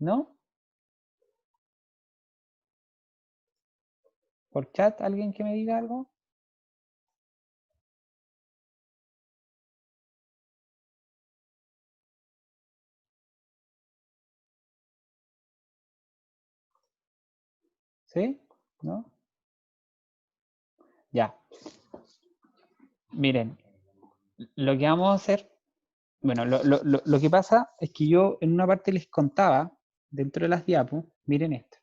¿No? ¿Por chat alguien que me diga algo? ¿Sí? ¿No? Ya. Miren, lo que vamos a hacer, bueno, lo que pasa es que yo en una parte les contaba, dentro de las diapos, miren esto.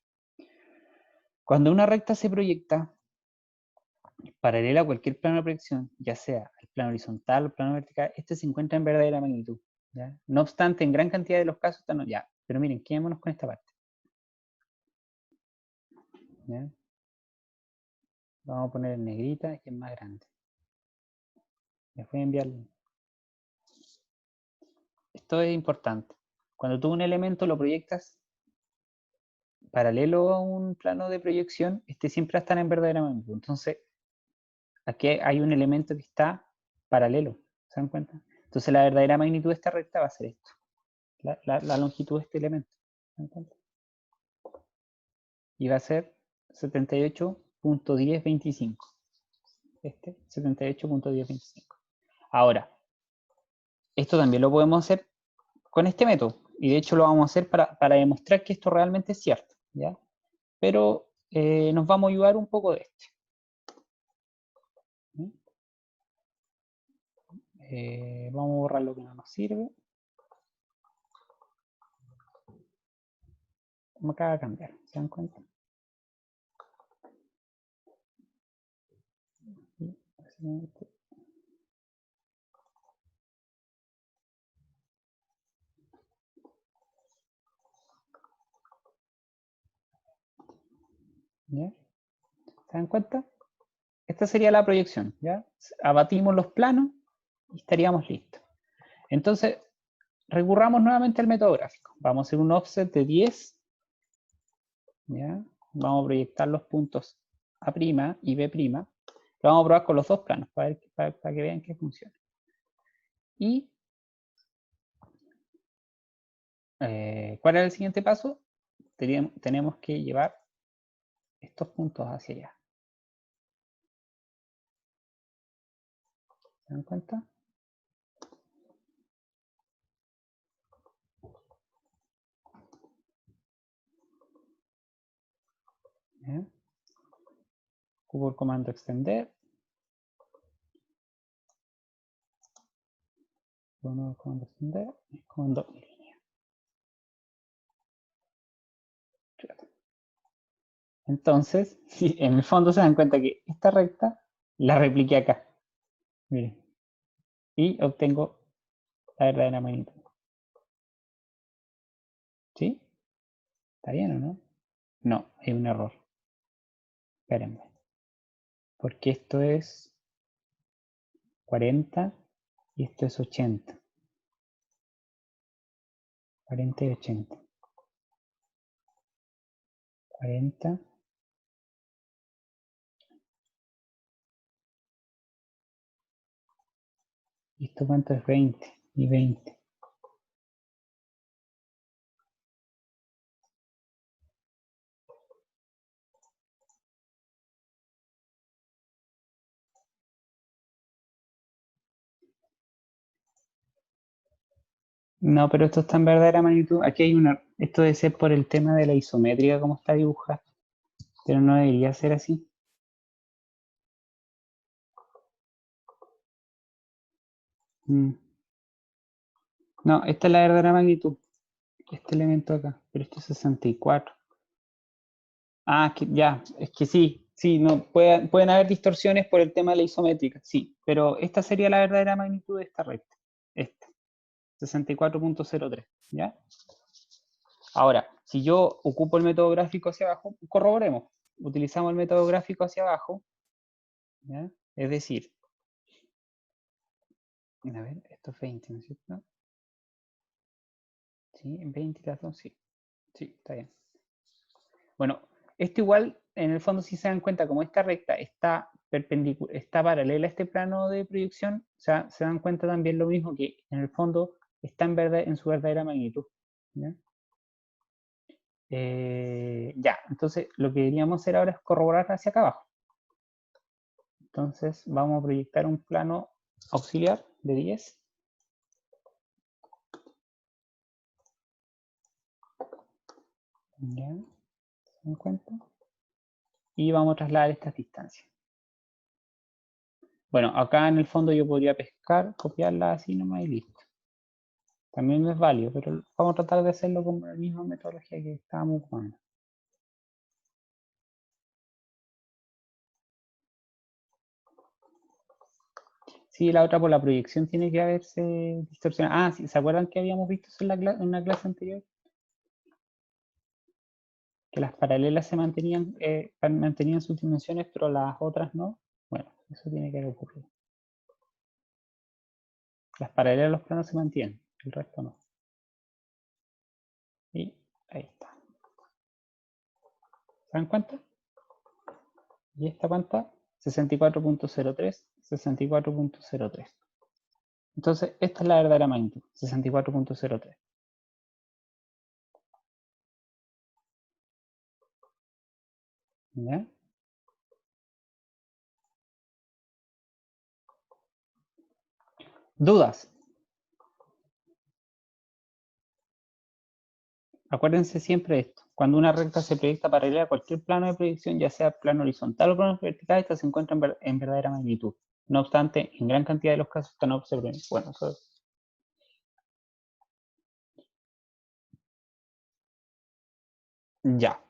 Cuando una recta se proyecta paralela a cualquier plano de proyección, ya sea el plano horizontal o el plano vertical, este se encuentra en verdadera magnitud. ¿Ya? No obstante, en gran cantidad de los casos, ya. Pero miren, quedémonos con esta parte. ¿Ya? Vamos a poner en negrita, que es más grande. Les voy a enviar. Esto es importante. Cuando tú un elemento lo proyectas paralelo a un plano de proyección, este siempre va a estar en verdadera magnitud. Entonces, aquí hay un elemento que está paralelo. ¿Se dan cuenta? Entonces, la verdadera magnitud de esta recta va a ser esto. La longitud de este elemento. ¿Se dan cuenta? Y va a ser 78.1025. Este, 78.1025. Ahora, esto también lo podemos hacer con este método. Y de hecho lo vamos a hacer para demostrar que esto realmente es cierto. ¿Ya? Pero nos vamos a ayudar un poco de este. Vamos a borrar lo que no nos sirve. Me acaba de cambiar, ¿se dan cuenta? ¿Ya? ¿Se dan cuenta? Esta sería la proyección, ¿ya? Abatimos los planos y estaríamos listos. Entonces, recurramos nuevamente al método gráfico. Vamos a hacer un offset de 10, ¿ya? Vamos a proyectar los puntos A' y B'. Lo vamos a probar con los dos planos para que vean que funciona. Y, ¿cuál es el siguiente paso? Tenemos que llevar estos puntos hacia allá. ¿Se dan cuenta? ¿Ya? Ocupo el comando extender. El comando extender y el comando línea. Entonces, si en el fondo se dan cuenta que esta recta la repliqué acá. Miren. Y obtengo la verdadera magnitud. ¿Sí? ¿Está bien o no? No, hay un error. Espérenme. Porque esto es 40 y esto es 80. 40 y 80. 40. ¿Y esto cuánto es? 20 y 20. No, pero esto está en verdadera magnitud. Aquí hay una. Esto debe ser por el tema de la isométrica, como está dibujada. Pero no debería ser así. No, esta es la verdadera magnitud. Este elemento acá. Pero esto es 64. Ah, ya, es que sí, no, pueden haber distorsiones por el tema de la isométrica, sí, pero esta sería la verdadera magnitud de esta recta, esta, 64.03, ¿ya? Ahora, si yo ocupo el método gráfico hacia abajo, corroboremos, utilizamos el método gráfico hacia abajo, ¿ya? Es decir, a ver, esto es 20, ¿no es cierto? Sí, en 20 las dos, sí, está bien. Bueno, esto igual, en el fondo, si se dan cuenta, como esta recta está perpendicular, está paralela a este plano de proyección, o sea, se dan cuenta también lo mismo que en el fondo está en su verdadera magnitud. ¿Ya? Ya, entonces lo que deberíamos hacer ahora es corroborar hacia acá abajo. Entonces vamos a proyectar un plano auxiliar de 10. ¿Ya? ¿Se dan cuenta? Y vamos a trasladar estas distancias. Bueno, acá en el fondo yo podría pescar, copiarla así nomás y listo. También es válido, pero vamos a tratar de hacerlo con la misma metodología que estábamos usando. Sí, la otra por la proyección tiene que haberse distorsionado. Ah, sí, ¿se acuerdan que habíamos visto eso en una clase anterior? Que las paralelas se mantenían sus dimensiones, pero las otras no. Bueno, eso tiene que haber ocurrido. Las paralelas de los planos se mantienen, el resto no. Y ahí está. ¿Se dan cuenta? ¿Y esta cuánta? 64.03, 64.03. Entonces, esta es la verdadera magnitud, 64.03. ¿Ya? ¿Dudas? Acuérdense siempre de esto. Cuando una recta se proyecta paralela a cualquier plano de proyección, ya sea plano horizontal o plano vertical, esta se encuentra en verdadera magnitud. No obstante, en gran cantidad de los casos esta no se proyecta. Bueno, eso es. Ya.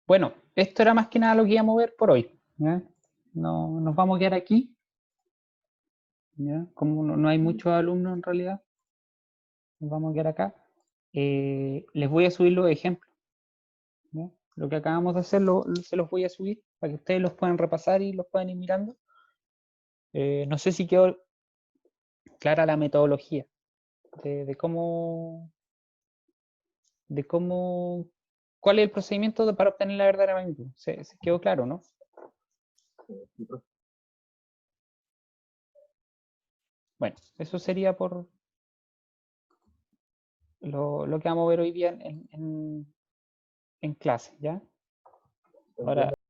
Bueno, esto era más que nada lo que íbamos a ver por hoy. ¿Ya? No, nos vamos a quedar aquí. ¿Ya? Como no hay muchos alumnos en realidad, nos vamos a quedar acá. Les voy a subir los ejemplos. ¿ya? Lo que acabamos de hacer se los voy a subir para que ustedes los puedan repasar y los puedan ir mirando. No sé si quedó clara la metodología de cómo, cuál es el procedimiento para obtener la verdadera magnitud. Se quedó claro, ¿no? Bueno, eso sería por lo que vamos a ver hoy día en clase, ¿ya? Ahora,